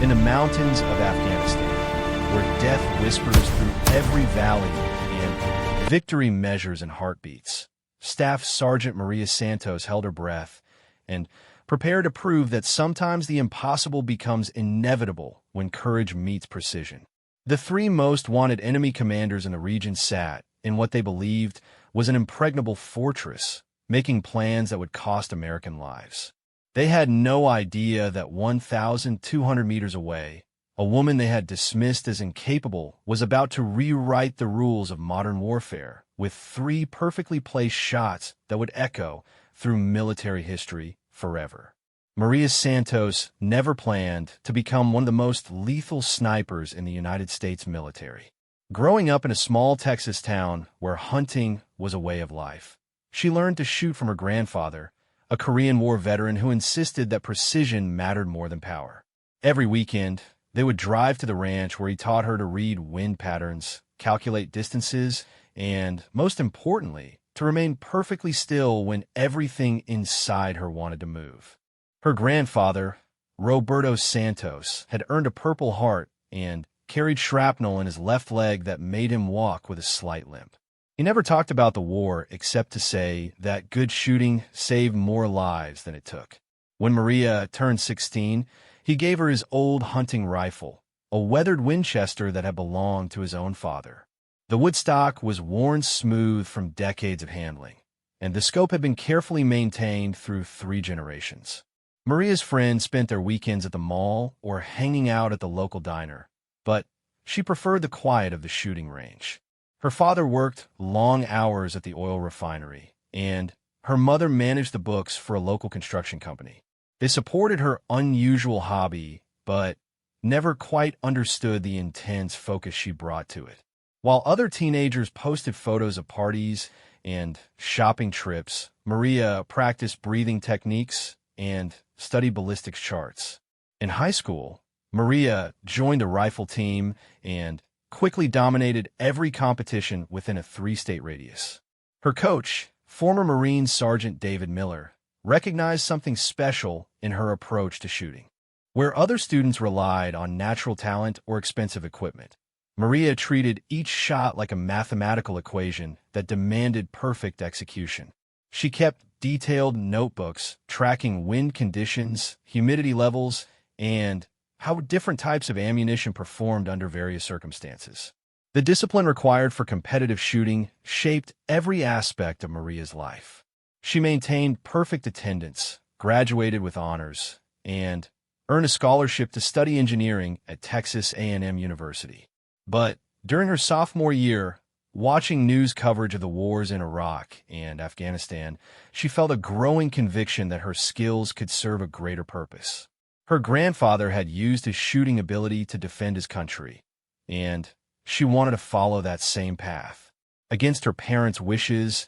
In the mountains of Afghanistan, where death whispers through every valley and victory measures in heartbeats, Staff Sergeant Maria Santos held her breath and prepared to prove that sometimes the impossible becomes inevitable when courage meets precision. The three most wanted enemy commanders in the region sat in what they believed was an impregnable fortress, making plans that would cost American lives. They had no idea that 1,200 meters away, a woman they had dismissed as incapable was about to rewrite the rules of modern warfare with three perfectly placed shots that would echo through military history forever. Maria Santos never planned to become one of the most lethal snipers in the United States military. Growing up in a small Texas town where hunting was a way of life, she learned to shoot from her grandfather, a Korean War veteran who insisted that precision mattered more than power. Every weekend, they would drive to the ranch where he taught her to read wind patterns, calculate distances, and, most importantly, to remain perfectly still when everything inside her wanted to move. Her grandfather, Roberto Santos, had earned a Purple Heart and carried shrapnel in his left leg that made him walk with a slight limp. He never talked about the war except to say that good shooting saved more lives than it took. When Maria turned 16, he gave her his old hunting rifle, a weathered Winchester that had belonged to his own father. The woodstock was worn smooth from decades of handling, and the scope had been carefully maintained through 3 generations. Maria's friends spent their weekends at the mall or hanging out at the local diner, but she preferred the quiet of the shooting range. Her father worked long hours at the oil refinery, and her mother managed the books for a local construction company. They supported her unusual hobby, but never quite understood the intense focus she brought to it. While other teenagers posted photos of parties and shopping trips, Maria practiced breathing techniques and studied ballistics charts. In high school, Maria joined a rifle team and quickly dominated every competition within a 3-state radius. Her coach, former Marine Sergeant David Miller, recognized something special in her approach to shooting. Where other students relied on natural talent or expensive equipment, Maria treated each shot like a mathematical equation that demanded perfect execution. She kept detailed notebooks tracking wind conditions, humidity levels, and how different types of ammunition performed under various circumstances. The discipline required for competitive shooting shaped every aspect of Maria's life. She maintained perfect attendance, graduated with honors, and earned a scholarship to study engineering at Texas A&M University. But during her sophomore year, watching news coverage of the wars in Iraq and Afghanistan, she felt a growing conviction that her skills could serve a greater purpose. Her grandfather had used his shooting ability to defend his country, and she wanted to follow that same path. Against her parents' wishes,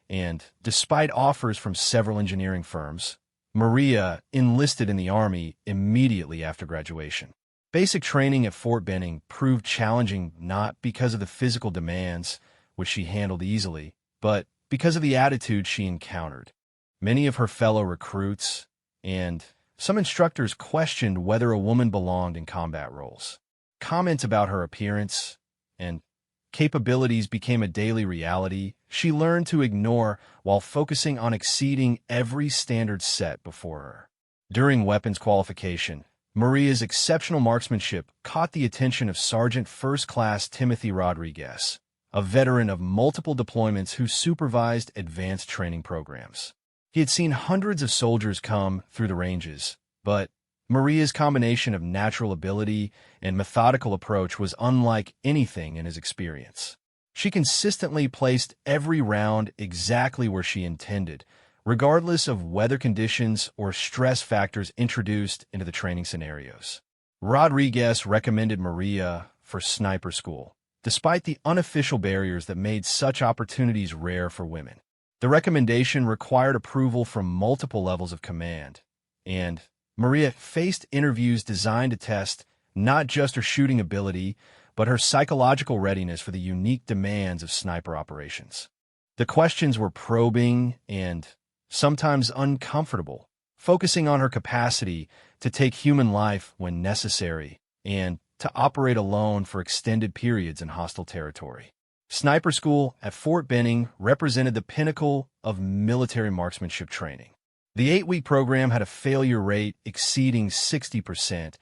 and despite offers from several engineering firms, Maria enlisted in the Army immediately after graduation. Basic training at Fort Benning proved challenging not because of the physical demands, which she handled easily, but because of the attitude she encountered. Many of her fellow recruits and some instructors questioned whether a woman belonged in combat roles. Comments about her appearance and capabilities became a daily reality she learned to ignore while focusing on exceeding every standard set before her. During weapons qualification, Maria's exceptional marksmanship caught the attention of Sergeant First Class Timothy Rodriguez, a veteran of multiple deployments who supervised advanced training programs. He had seen hundreds of soldiers come through the ranges, but Maria's combination of natural ability and methodical approach was unlike anything in his experience. She consistently placed every round exactly where she intended, regardless of weather conditions or stress factors introduced into the training scenarios. Rodriguez recommended Maria for sniper school, despite the unofficial barriers that made such opportunities rare for women. The recommendation required approval from multiple levels of command, and Maria faced interviews designed to test not just her shooting ability, but her psychological readiness for the unique demands of sniper operations. The questions were probing and sometimes uncomfortable, focusing on her capacity to take human life when necessary, and to operate alone for extended periods in hostile territory. Sniper School at Fort Benning represented the pinnacle of military marksmanship training. The 8-week program had a failure rate exceeding 60%,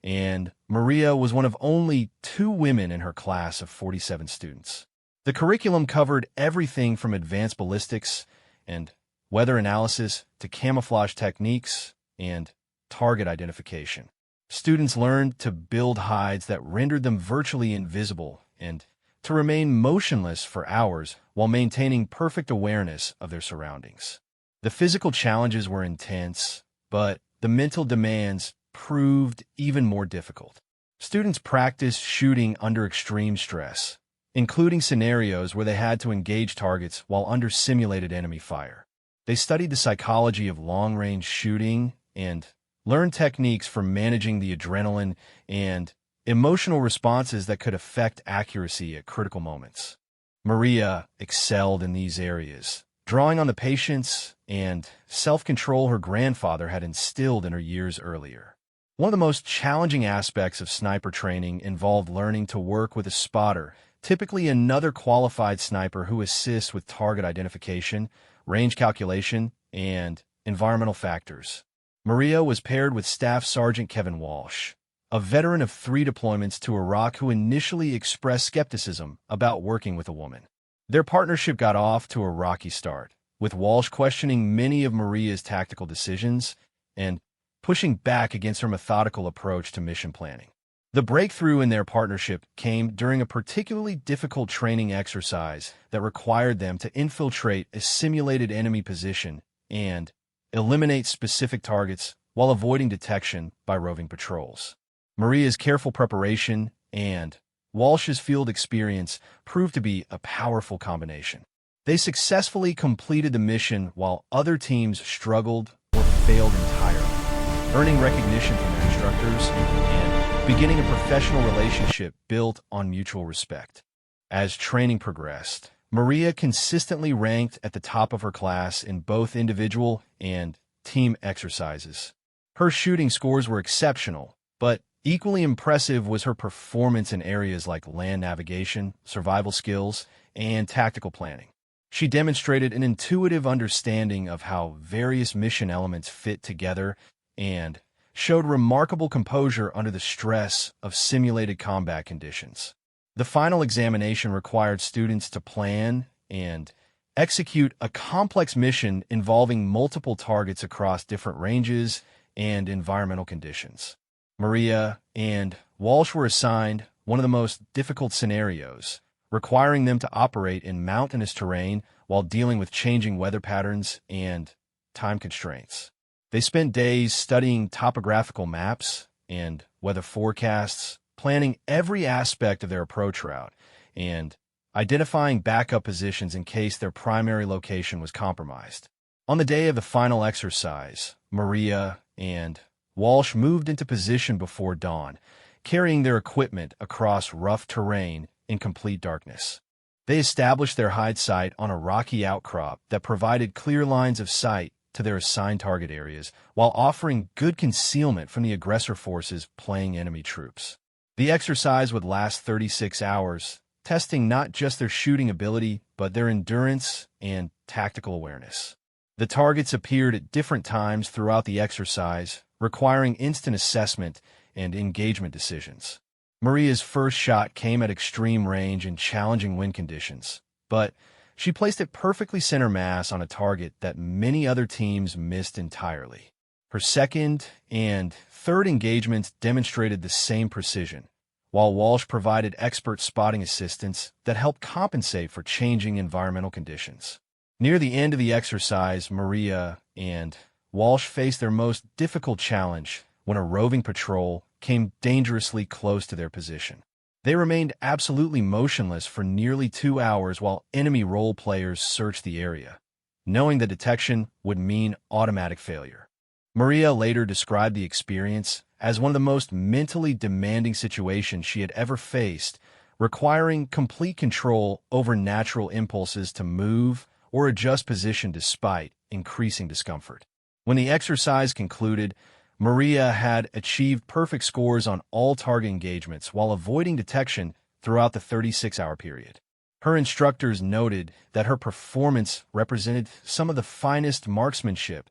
and Maria was one of only 2 women in her class of 47 students. The curriculum covered everything from advanced ballistics and weather analysis to camouflage techniques and target identification. Students learned to build hides that rendered them virtually invisible and to remain motionless for hours while maintaining perfect awareness of their surroundings. The physical challenges were intense, but the mental demands proved even more difficult. Students practiced shooting under extreme stress, including scenarios where they had to engage targets while under simulated enemy fire. They studied the psychology of long-range shooting and learned techniques for managing the adrenaline and emotional responses that could affect accuracy at critical moments. Maria excelled in these areas, drawing on the patience and self-control her grandfather had instilled in her years earlier. One of the most challenging aspects of sniper training involved learning to work with a spotter, typically another qualified sniper who assists with target identification, range calculation, and environmental factors. Maria was paired with Staff Sergeant Kevin Walsh, a veteran of 3 deployments to Iraq who initially expressed skepticism about working with a woman. Their partnership got off to a rocky start, with Walsh questioning many of Maria's tactical decisions and pushing back against her methodical approach to mission planning. The breakthrough in their partnership came during a particularly difficult training exercise that required them to infiltrate a simulated enemy position and eliminate specific targets while avoiding detection by roving patrols. Maria's careful preparation and Walsh's field experience proved to be a powerful combination. They successfully completed the mission while other teams struggled or failed entirely, earning recognition from their instructors and beginning a professional relationship built on mutual respect. As training progressed, Maria consistently ranked at the top of her class in both individual and team exercises. Her shooting scores were exceptional, but equally impressive was her performance in areas like land navigation, survival skills, and tactical planning. She demonstrated an intuitive understanding of how various mission elements fit together and showed remarkable composure under the stress of simulated combat conditions. The final examination required students to plan and execute a complex mission involving multiple targets across different ranges and environmental conditions. Maria and Walsh were assigned one of the most difficult scenarios, requiring them to operate in mountainous terrain while dealing with changing weather patterns and time constraints. They spent days studying topographical maps and weather forecasts, planning every aspect of their approach route, and identifying backup positions in case their primary location was compromised. On the day of the final exercise, Maria and Walsh moved into position before dawn, carrying their equipment across rough terrain in complete darkness. They established their hide site on a rocky outcrop that provided clear lines of sight to their assigned target areas, while offering good concealment from the aggressor forces playing enemy troops. The exercise would last 36 hours, testing not just their shooting ability, but their endurance and tactical awareness. The targets appeared at different times throughout the exercise, requiring instant assessment and engagement decisions. Maria's first shot came at extreme range and challenging wind conditions, but she placed it perfectly center mass on a target that many other teams missed entirely. Her second and third engagements demonstrated the same precision, while Walsh provided expert spotting assistance that helped compensate for changing environmental conditions. Near the end of the exercise, Maria and Walsh faced their most difficult challenge when a roving patrol came dangerously close to their position. They remained absolutely motionless for nearly 2 hours while enemy role players searched the area, knowing that detection would mean automatic failure. Maria later described the experience as one of the most mentally demanding situations she had ever faced, requiring complete control over natural impulses to move or adjust position despite increasing discomfort. When the exercise concluded, Maria had achieved perfect scores on all target engagements while avoiding detection throughout the 36-hour period. Her instructors noted that her performance represented some of the finest marksmanship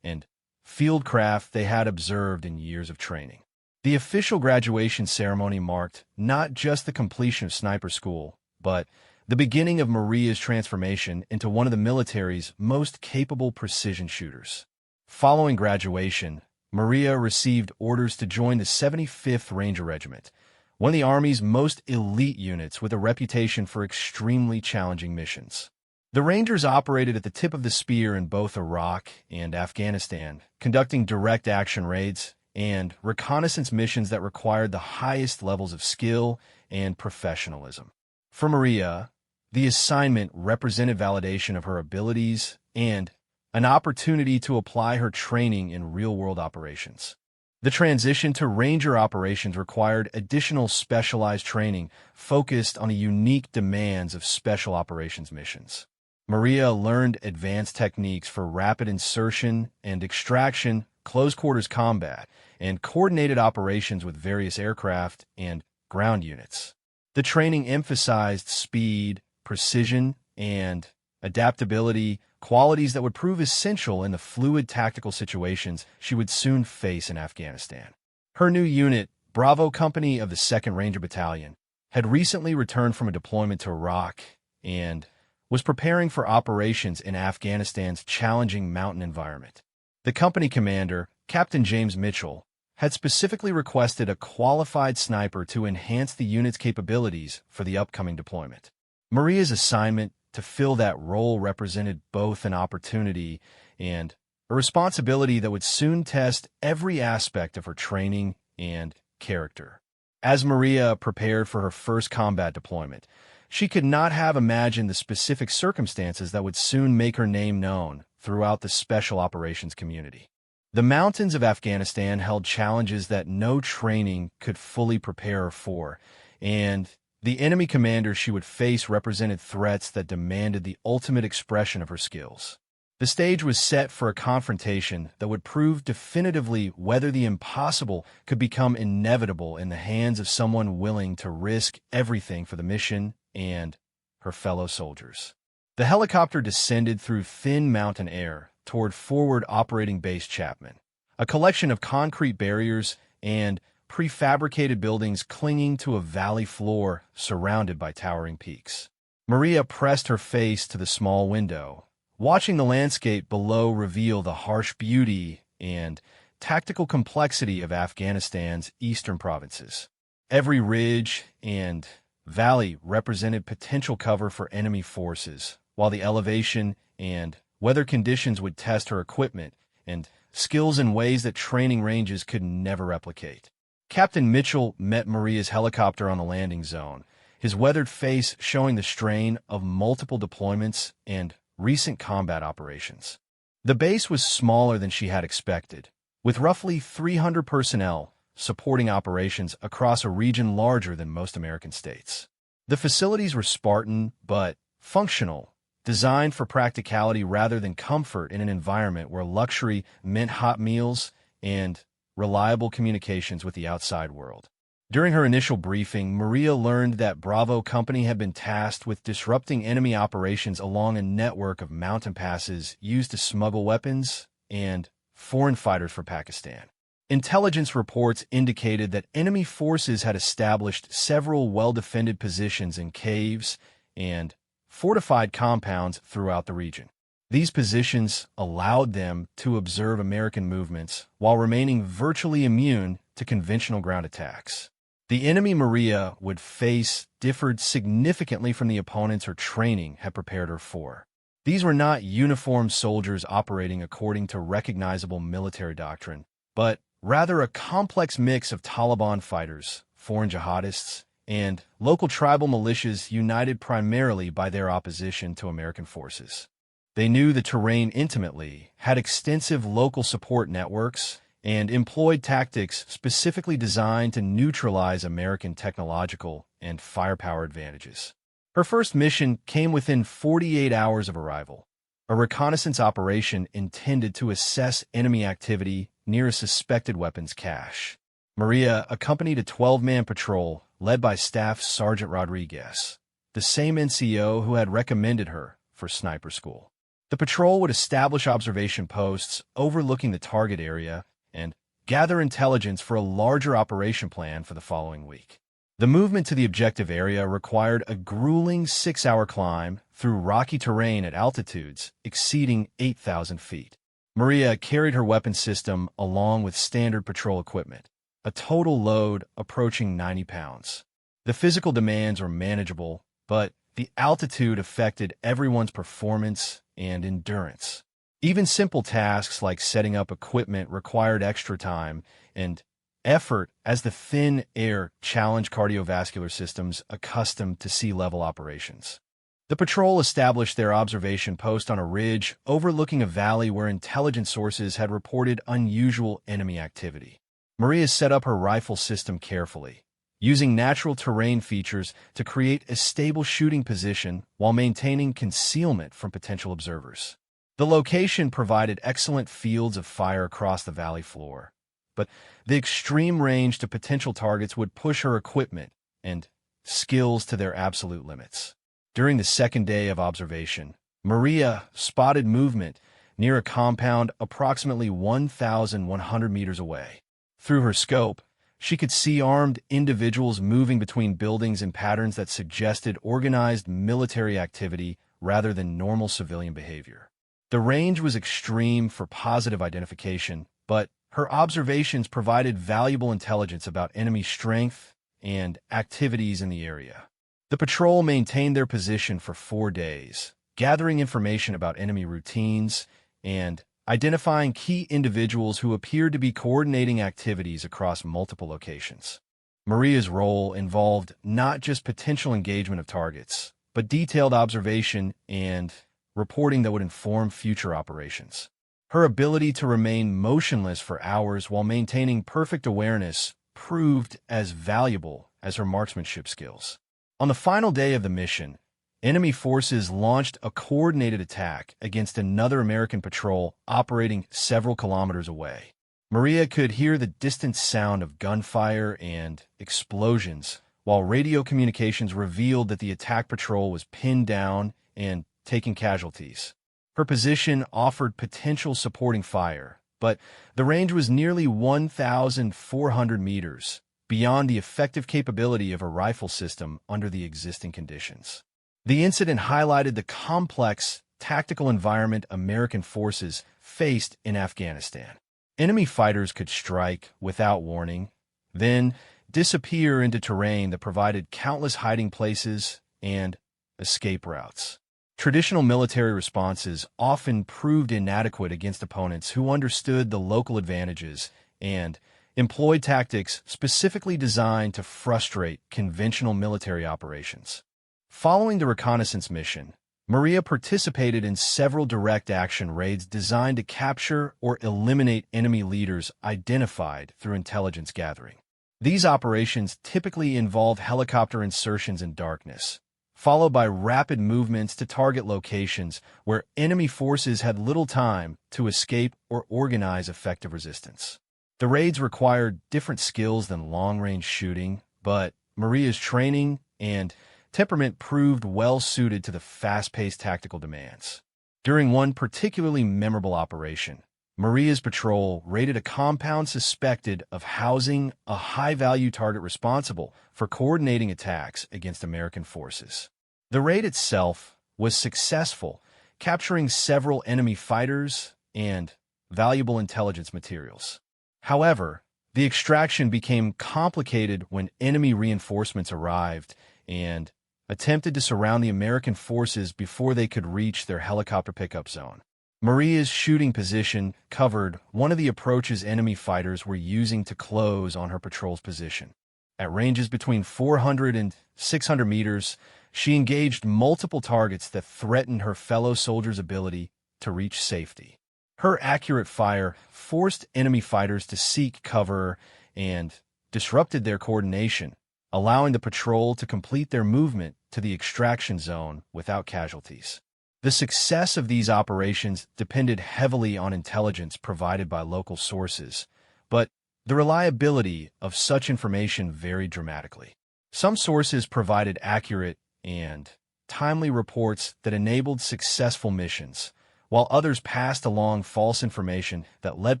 and fieldcraft they had observed in years of training. The official graduation ceremony marked not just the completion of sniper school, but the beginning of Maria's transformation into one of the military's most capable precision shooters. Following graduation, Maria received orders to join the 75th Ranger Regiment, one of the Army's most elite units with a reputation for extremely challenging missions. The Rangers operated at the tip of the spear in both Iraq and Afghanistan, conducting direct action raids and reconnaissance missions that required the highest levels of skill and professionalism. For Maria, the assignment represented validation of her abilities and an opportunity to apply her training in real-world operations. The transition to Ranger operations required additional specialized training focused on the unique demands of special operations missions. Maria learned advanced techniques for rapid insertion and extraction, close-quarters combat, and coordinated operations with various aircraft and ground units. The training emphasized speed, precision, and adaptability, qualities that would prove essential in the fluid tactical situations she would soon face in Afghanistan. Her new unit, Bravo Company of the 2nd Ranger Battalion, had recently returned from a deployment to Iraq and was preparing for operations in Afghanistan's challenging mountain environment. The company commander, Captain James Mitchell, had specifically requested a qualified sniper to enhance the unit's capabilities for the upcoming deployment. Maria's assignment to fill that role represented both an opportunity and a responsibility that would soon test every aspect of her training and character. As Maria prepared for her first combat deployment, she could not have imagined the specific circumstances that would soon make her name known throughout the special operations community. The mountains of Afghanistan held challenges that no training could fully prepare her for, and the enemy commanders she would face represented threats that demanded the ultimate expression of her skills. The stage was set for a confrontation that would prove definitively whether the impossible could become inevitable in the hands of someone willing to risk everything for the mission and her fellow soldiers. The helicopter descended through thin mountain air toward Forward Operating Base Chapman, a collection of concrete barriers and prefabricated buildings clinging to a valley floor surrounded by towering peaks. Maria pressed her face to the small window, watching the landscape below reveal the harsh beauty and tactical complexity of Afghanistan's eastern provinces. Every ridge and valley represented potential cover for enemy forces, while the elevation and weather conditions would test her equipment and skills in ways that training ranges could never replicate. Captain Mitchell met Maria's helicopter on the landing zone, his weathered face showing the strain of multiple deployments and recent combat operations. The base was smaller than she had expected, with roughly 300 personnel supporting operations across a region larger than most American states. The facilities were Spartan but functional, designed for practicality rather than comfort in an environment where luxury meant hot meals and reliable communications with the outside world. During her initial briefing, Maria learned that Bravo Company had been tasked with disrupting enemy operations along a network of mountain passes used to smuggle weapons and foreign fighters for Pakistan. Intelligence reports indicated that enemy forces had established several well-defended positions in caves and fortified compounds throughout the region. These positions allowed them to observe American movements while remaining virtually immune to conventional ground attacks. The enemy Maria would face differed significantly from the opponents her training had prepared her for. These were not uniformed soldiers operating according to recognizable military doctrine, but rather a complex mix of Taliban fighters, foreign jihadists, and local tribal militias united primarily by their opposition to American forces. They knew the terrain intimately, had extensive local support networks, and employed tactics specifically designed to neutralize American technological and firepower advantages. Her first mission came within 48 hours of arrival, a reconnaissance operation intended to assess enemy activity near a suspected weapons cache. Maria accompanied a 12-man patrol led by Staff Sergeant Rodriguez, the same NCO who had recommended her for sniper school. The patrol would establish observation posts overlooking the target area and gather intelligence for a larger operation plan for the following week. The movement to the objective area required a grueling 6-hour climb through rocky terrain at altitudes exceeding 8,000 feet. Maria carried her weapon system along with standard patrol equipment, a total load approaching 90 pounds. The physical demands were manageable, but the altitude affected everyone's performance and endurance. Even simple tasks like setting up equipment required extra time and effort as the thin air challenged cardiovascular systems accustomed to sea-level operations. The patrol established their observation post on a ridge overlooking a valley where intelligence sources had reported unusual enemy activity. Maria set up her rifle system carefully, using natural terrain features to create a stable shooting position while maintaining concealment from potential observers. The location provided excellent fields of fire across the valley floor, but the extreme range to potential targets would push her equipment and skills to their absolute limits. During the second day of observation, Maria spotted movement near a compound approximately 1,100 meters away. Through her scope, she could see armed individuals moving between buildings in patterns that suggested organized military activity rather than normal civilian behavior. The range was extreme for positive identification, but her observations provided valuable intelligence about enemy strength and activities in the area. The patrol maintained their position for 4 days, gathering information about enemy routines and identifying key individuals who appeared to be coordinating activities across multiple locations. Maria's role involved not just potential engagement of targets, but detailed observation and reporting that would inform future operations. Her ability to remain motionless for hours while maintaining perfect awareness proved as valuable as her marksmanship skills. On the final day of the mission, enemy forces launched a coordinated attack against another American patrol operating several kilometers away. Maria could hear the distant sound of gunfire and explosions, while radio communications revealed that the attack patrol was pinned down and taking casualties. Her position offered potential supporting fire, but the range was nearly 1,400 meters, beyond the effective capability of her rifle system under the existing conditions. The incident highlighted the complex tactical environment American forces faced in Afghanistan. Enemy fighters could strike without warning, then disappear into terrain that provided countless hiding places and escape routes. Traditional military responses often proved inadequate against opponents who understood the local advantages and employed tactics specifically designed to frustrate conventional military operations. Following the reconnaissance mission, Maria participated in several direct action raids designed to capture or eliminate enemy leaders identified through intelligence gathering. These operations typically involve helicopter insertions in darkness, followed by rapid movements to target locations where enemy forces had little time to escape or organize effective resistance. The raids required different skills than long-range shooting, but Maria's training and temperament proved well-suited to the fast-paced tactical demands. During one particularly memorable operation, Maria's patrol raided a compound suspected of housing a high-value target responsible for coordinating attacks against American forces. The raid itself was successful, capturing several enemy fighters and valuable intelligence materials. However, the extraction became complicated when enemy reinforcements arrived and attempted to surround the American forces before they could reach their helicopter pickup zone. Maria's shooting position covered one of the approaches enemy fighters were using to close on her patrol's position. At ranges between 400 and 600 meters, she engaged multiple targets that threatened her fellow soldiers' ability to reach safety. Her accurate fire forced enemy fighters to seek cover and disrupted their coordination, allowing the patrol to complete their movement to the extraction zone without casualties. The success of these operations depended heavily on intelligence provided by local sources, but the reliability of such information varied dramatically. Some sources provided accurate and timely reports that enabled successful missions, while others passed along false information that led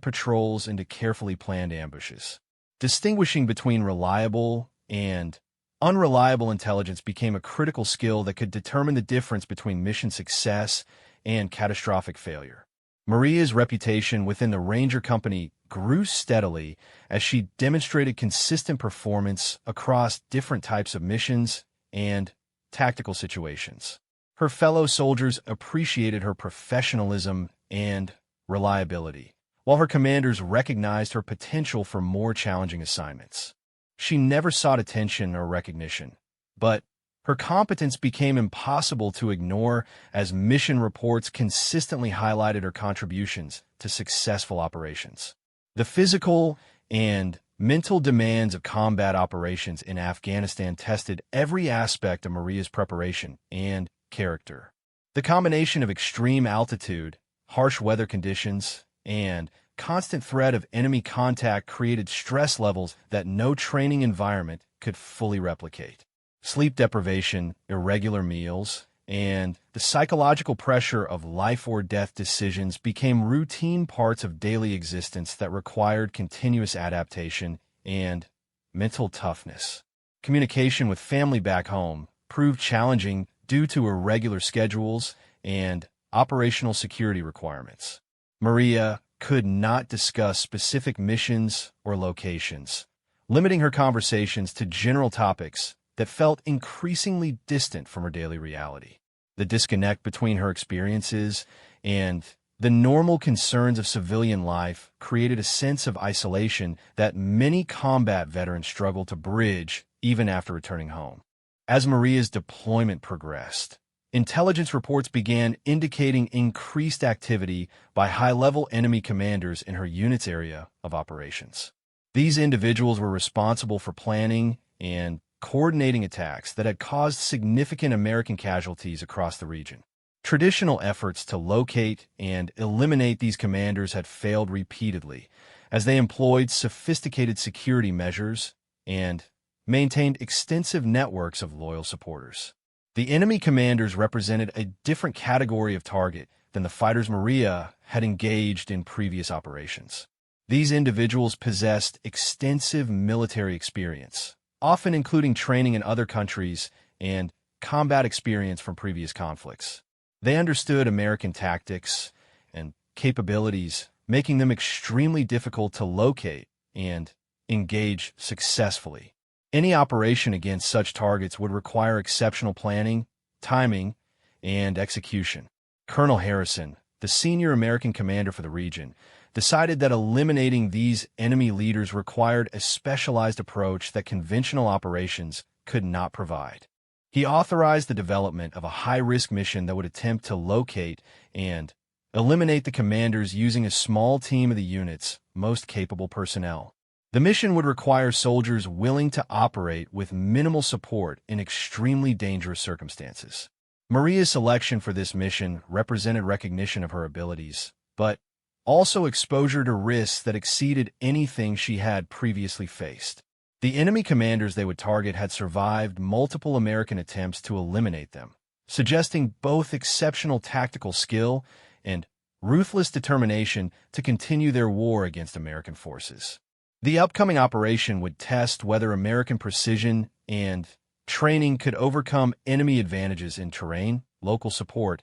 patrols into carefully planned ambushes. Distinguishing between reliable and unreliable intelligence became a critical skill that could determine the difference between mission success and catastrophic failure. Maria's reputation within the Ranger Company grew steadily as she demonstrated consistent performance across different types of missions and tactical situations. Her fellow soldiers appreciated her professionalism and reliability, while her commanders recognized her potential for more challenging assignments. She never sought attention or recognition, but her competence became impossible to ignore as mission reports consistently highlighted her contributions to successful operations. The physical and mental demands of combat operations in Afghanistan tested every aspect of Maria's preparation and character. The combination of extreme altitude, harsh weather conditions, and constant threat of enemy contact created stress levels that no training environment could fully replicate. Sleep deprivation, irregular meals, and the psychological pressure of life or death decisions became routine parts of daily existence that required continuous adaptation and mental toughness. Communication with family back home proved challenging due to irregular schedules and operational security requirements. Maria could not discuss specific missions or locations, limiting her conversations to general topics that felt increasingly distant from her daily reality. The disconnect between her experiences and the normal concerns of civilian life created a sense of isolation that many combat veterans struggle to bridge even after returning home. As Maria's deployment progressed, intelligence reports began indicating increased activity by high-level enemy commanders in her unit's area of operations. These individuals were responsible for planning and coordinating attacks that had caused significant American casualties across the region. Traditional efforts to locate and eliminate these commanders had failed repeatedly, as they employed sophisticated security measures and maintained extensive networks of loyal supporters. The enemy commanders represented a different category of target than the fighters Maria had engaged in previous operations. These individuals possessed extensive military experience, often including training in other countries and combat experience from previous conflicts. They understood American tactics and capabilities, making them extremely difficult to locate and engage successfully. Any operation against such targets would require exceptional planning, timing, and execution. Colonel Harrison, the senior American commander for the region, decided that eliminating these enemy leaders required a specialized approach that conventional operations could not provide. He authorized the development of a high-risk mission that would attempt to locate and eliminate the commanders using a small team of the unit's most capable personnel. The mission would require soldiers willing to operate with minimal support in extremely dangerous circumstances. Maria's selection for this mission represented recognition of her abilities, but also exposure to risks that exceeded anything she had previously faced. The enemy commanders they would target had survived multiple American attempts to eliminate them, suggesting both exceptional tactical skill and ruthless determination to continue their war against American forces. The upcoming operation would test whether American precision and training could overcome enemy advantages in terrain, local support,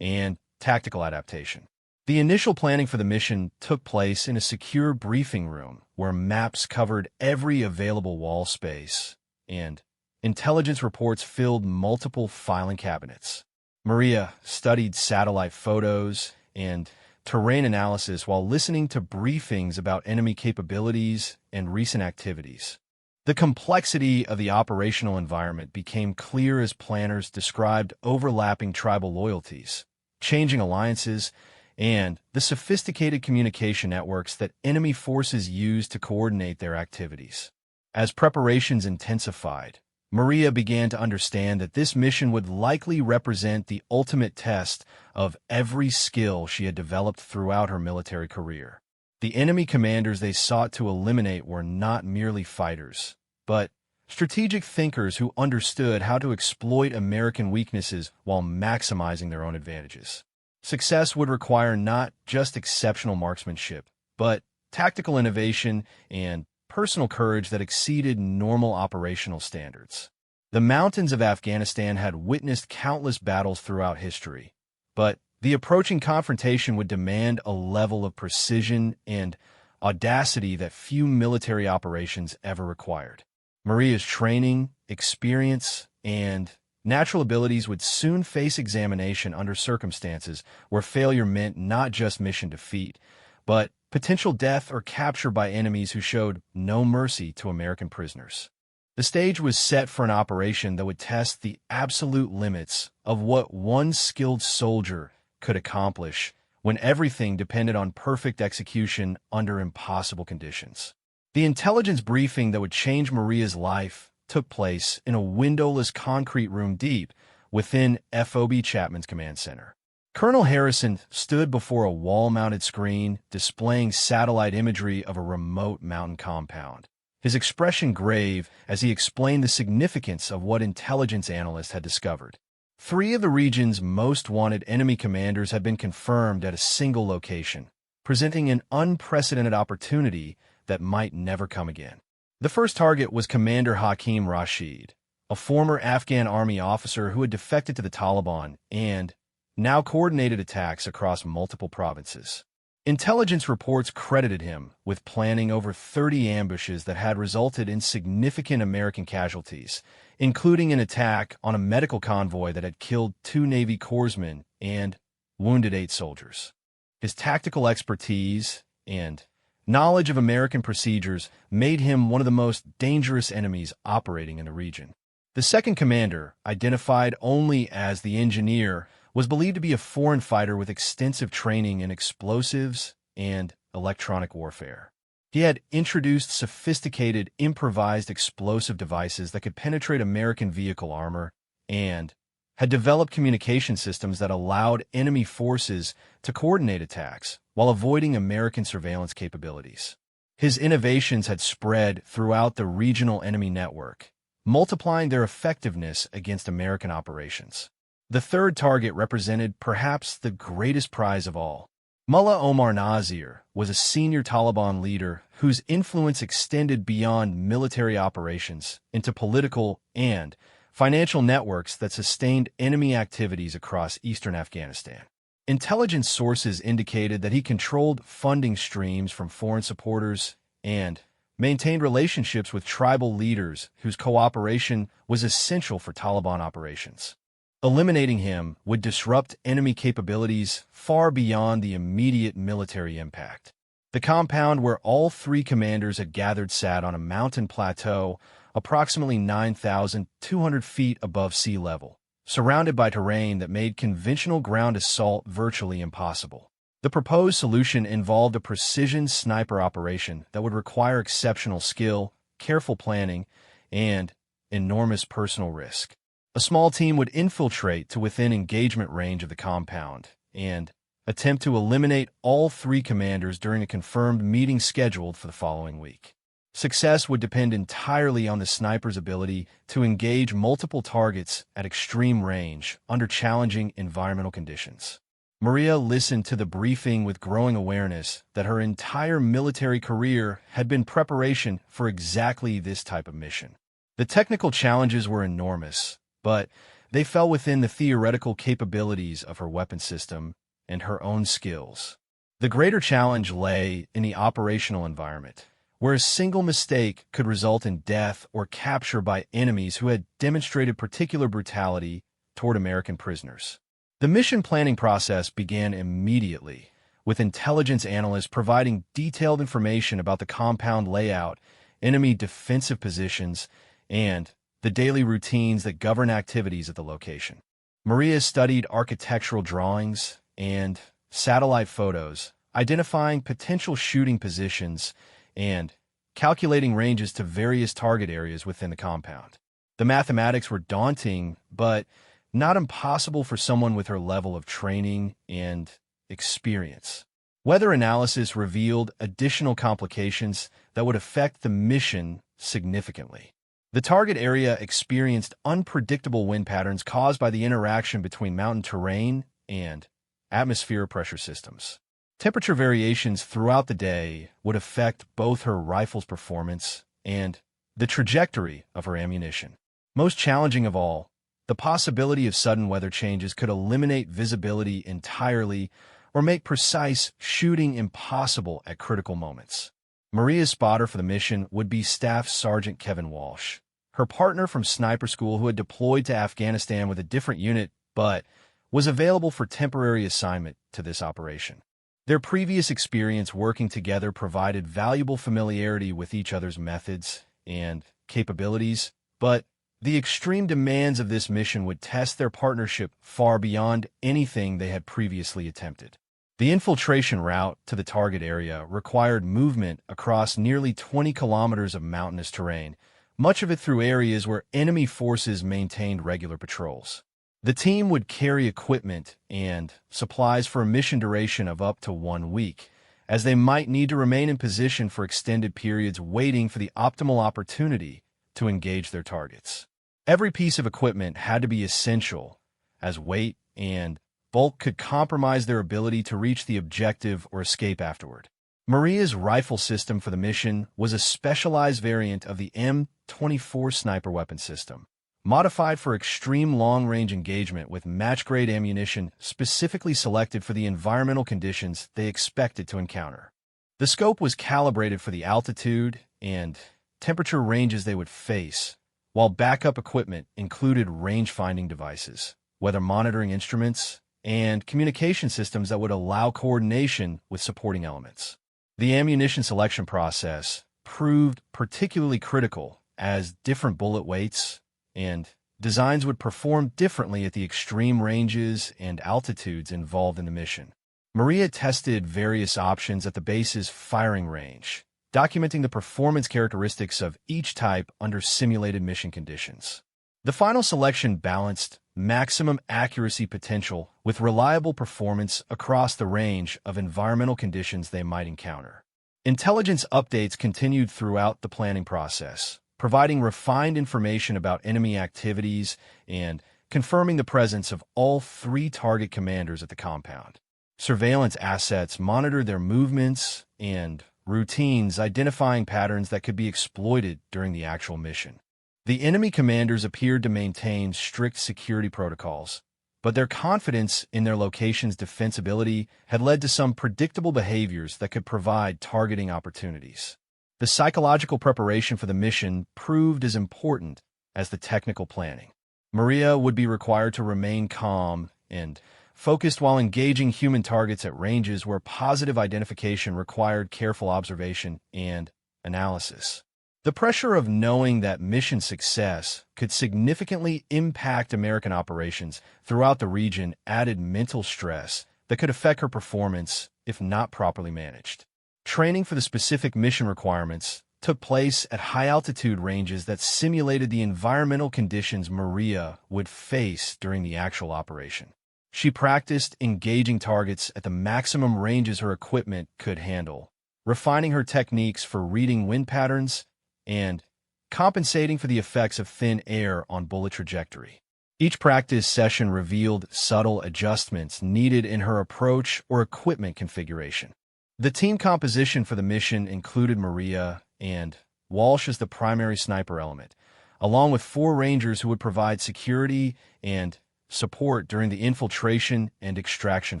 and tactical adaptation. The initial planning for the mission took place in a secure briefing room where maps covered every available wall space and intelligence reports filled multiple filing cabinets. Maria studied satellite photos and terrain analysis while listening to briefings about enemy capabilities and recent activities. The complexity of the operational environment became clear as planners described overlapping tribal loyalties, changing alliances, and the sophisticated communication networks that enemy forces use to coordinate their activities. As preparations intensified, Maria began to understand that this mission would likely represent the ultimate test of every skill she had developed throughout her military career. The enemy commanders they sought to eliminate were not merely fighters, but strategic thinkers who understood how to exploit American weaknesses while maximizing their own advantages. Success would require not just exceptional marksmanship, but tactical innovation and personal courage that exceeded normal operational standards. The mountains of Afghanistan had witnessed countless battles throughout history, but the approaching confrontation would demand a level of precision and audacity that few military operations ever required. Maria's training, experience, and natural abilities would soon face examination under circumstances where failure meant not just mission defeat, but potential death or capture by enemies who showed no mercy to American prisoners. The stage was set for an operation that would test the absolute limits of what one skilled soldier could accomplish when everything depended on perfect execution under impossible conditions. The intelligence briefing that would change Maria's life took place in a windowless concrete room deep within FOB Chapman's command center. Colonel Harrison stood before a wall-mounted screen displaying satellite imagery of a remote mountain compound, his expression grave as he explained the significance of what intelligence analysts had discovered. 3 of the region's most wanted enemy commanders had been confirmed at a single location, presenting an unprecedented opportunity that might never come again. The first target was Commander Hakeem Rashid, a former Afghan army officer who had defected to the Taliban and now coordinated attacks across multiple provinces. Intelligence reports credited him with planning over 30 ambushes that had resulted in significant American casualties, including an attack on a medical convoy that had killed 2 Navy corpsmen and wounded 8 soldiers. His tactical expertise and knowledge of American procedures made him one of the most dangerous enemies operating in the region. The second commander, identified only as the engineer, was believed to be a foreign fighter with extensive training in explosives and electronic warfare. He had introduced sophisticated, improvised explosive devices that could penetrate American vehicle armor and had developed communication systems that allowed enemy forces to coordinate attacks while avoiding American surveillance capabilities. His innovations had spread throughout the regional enemy network, multiplying their effectiveness against American operations. The third target represented perhaps the greatest prize of all. Mullah Omar Nazir was a senior Taliban leader whose influence extended beyond military operations into political and financial networks that sustained enemy activities across eastern Afghanistan. Intelligence sources indicated that he controlled funding streams from foreign supporters and maintained relationships with tribal leaders whose cooperation was essential for Taliban operations. Eliminating him would disrupt enemy capabilities far beyond the immediate military impact. The compound where all 3 commanders had gathered sat on a mountain plateau approximately 9,200 feet above sea level, surrounded by terrain that made conventional ground assault virtually impossible. The proposed solution involved a precision sniper operation that would require exceptional skill, careful planning, and enormous personal risk. A small team would infiltrate to within engagement range of the compound and attempt to eliminate all 3 commanders during a confirmed meeting scheduled for the following week. Success would depend entirely on the sniper's ability to engage multiple targets at extreme range under challenging environmental conditions. Maria listened to the briefing with growing awareness that her entire military career had been preparation for exactly this type of mission. The technical challenges were enormous, but they fell within the theoretical capabilities of her weapon system and her own skills. The greater challenge lay in the operational environment, where a single mistake could result in death or capture by enemies who had demonstrated particular brutality toward American prisoners. The mission planning process began immediately, with intelligence analysts providing detailed information about the compound layout, enemy defensive positions, and the daily routines that govern activities at the location. Maria studied architectural drawings and satellite photos, identifying potential shooting positions and calculating ranges to various target areas within the compound. The mathematics were daunting, but not impossible for someone with her level of training and experience. Weather analysis revealed additional complications that would affect the mission significantly. The target area experienced unpredictable wind patterns caused by the interaction between mountain terrain and atmospheric pressure systems. Temperature variations throughout the day would affect both her rifle's performance and the trajectory of her ammunition. Most challenging of all, the possibility of sudden weather changes could eliminate visibility entirely or make precise shooting impossible at critical moments. Maria's spotter for the mission would be Staff Sergeant Kevin Walsh, her partner from sniper school who had deployed to Afghanistan with a different unit but was available for temporary assignment to this operation. Their previous experience working together provided valuable familiarity with each other's methods and capabilities, but the extreme demands of this mission would test their partnership far beyond anything they had previously attempted. The infiltration route to the target area required movement across nearly 20 kilometers of mountainous terrain, much of it through areas where enemy forces maintained regular patrols. The team would carry equipment and supplies for a mission duration of up to 1 week, as they might need to remain in position for extended periods waiting for the optimal opportunity to engage their targets. Every piece of equipment had to be essential, as weight and bulk could compromise their ability to reach the objective or escape afterward. Maria's rifle system for the mission was a specialized variant of the M24 sniper weapon system, modified for extreme long-range engagement with match-grade ammunition specifically selected for the environmental conditions they expected to encounter. The scope was calibrated for the altitude and temperature ranges they would face, while backup equipment included range-finding devices, weather monitoring instruments, and communication systems that would allow coordination with supporting elements. The ammunition selection process proved particularly critical as different bullet weights and designs would perform differently at the extreme ranges and altitudes involved in the mission. Maria tested various options at the base's firing range, documenting the performance characteristics of each type under simulated mission conditions. The final selection balanced maximum accuracy potential with reliable performance across the range of environmental conditions they might encounter. Intelligence updates continued throughout the planning process, providing refined information about enemy activities and confirming the presence of all 3 target commanders at the compound. Surveillance assets monitored their movements and routines, identifying patterns that could be exploited during the actual mission. The enemy commanders appeared to maintain strict security protocols, but their confidence in their location's defensibility had led to some predictable behaviors that could provide targeting opportunities. The psychological preparation for the mission proved as important as the technical planning. Maria would be required to remain calm and focused while engaging human targets at ranges where positive identification required careful observation and analysis. The pressure of knowing that mission success could significantly impact American operations throughout the region added mental stress that could affect her performance if not properly managed. Training for the specific mission requirements took place at high-altitude ranges that simulated the environmental conditions Maria would face during the actual operation. She practiced engaging targets at the maximum ranges her equipment could handle, refining her techniques for reading wind patterns and compensating for the effects of thin air on bullet trajectory. Each practice session revealed subtle adjustments needed in her approach or equipment configuration. The team composition for the mission included Maria and Walsh as the primary sniper element, along with 4 rangers who would provide security and support during the infiltration and extraction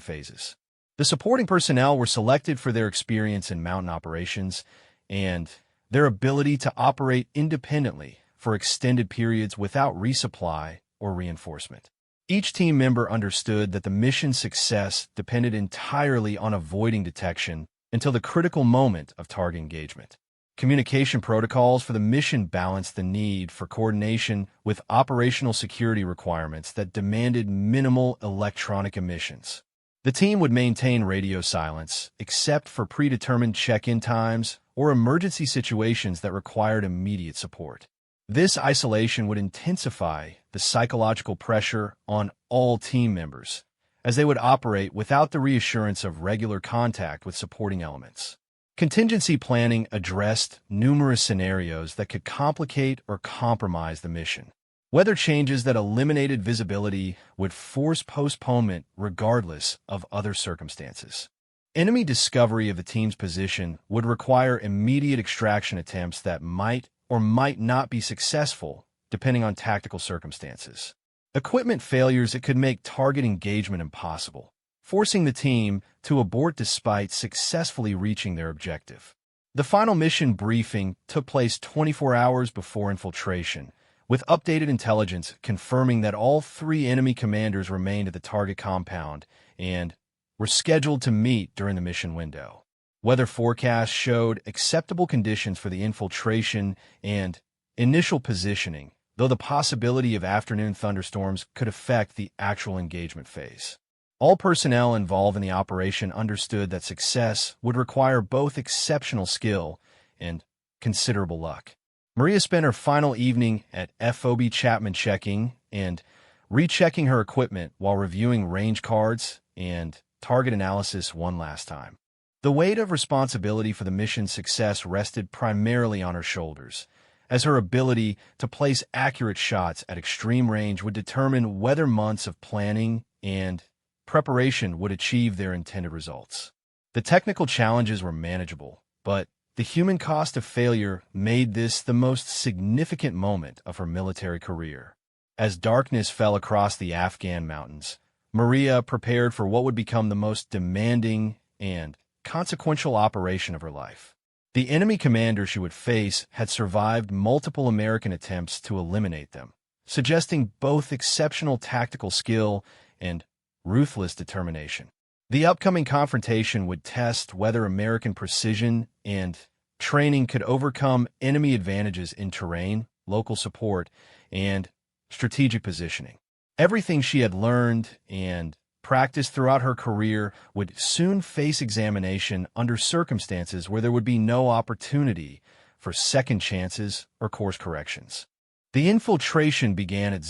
phases. The supporting personnel were selected for their experience in mountain operations and their ability to operate independently for extended periods without resupply or reinforcement. Each team member understood that the mission's success depended entirely on avoiding detection until the critical moment of target engagement. Communication protocols for the mission balanced the need for coordination with operational security requirements that demanded minimal electronic emissions. The team would maintain radio silence, except for predetermined check-in times or emergency situations that required immediate support. This isolation would intensify the psychological pressure on all team members, as they would operate without the reassurance of regular contact with supporting elements. Contingency planning addressed numerous scenarios that could complicate or compromise the mission. Weather changes that eliminated visibility would force postponement regardless of other circumstances. Enemy discovery of the team's position would require immediate extraction attempts that might or might not be successful, depending on tactical circumstances. Equipment failures that could make target engagement impossible, forcing the team to abort despite successfully reaching their objective. The final mission briefing took place 24 hours before infiltration, with updated intelligence confirming that all 3 enemy commanders remained at the target compound and were scheduled to meet during the mission window. Weather forecasts showed acceptable conditions for the infiltration and initial positioning, though the possibility of afternoon thunderstorms could affect the actual engagement phase. All personnel involved in the operation understood that success would require both exceptional skill and considerable luck. Maria spent her final evening at FOB Chapman checking and rechecking her equipment while reviewing range cards and target analysis one last time. The weight of responsibility for the mission's success rested primarily on her shoulders, as her ability to place accurate shots at extreme range would determine whether months of planning and preparation would achieve their intended results. The technical challenges were manageable, but the human cost of failure made this the most significant moment of her military career. As darkness fell across the Afghan mountains, Maria prepared for what would become the most demanding and consequential operation of her life. The enemy commander she would face had survived multiple American attempts to eliminate them, suggesting both exceptional tactical skill and ruthless determination. The upcoming confrontation would test whether American precision and training could overcome enemy advantages in terrain, local support, and strategic positioning. Everything she had learned and practiced throughout her career would soon face examination under circumstances where there would be no opportunity for second chances or course corrections. The infiltration began at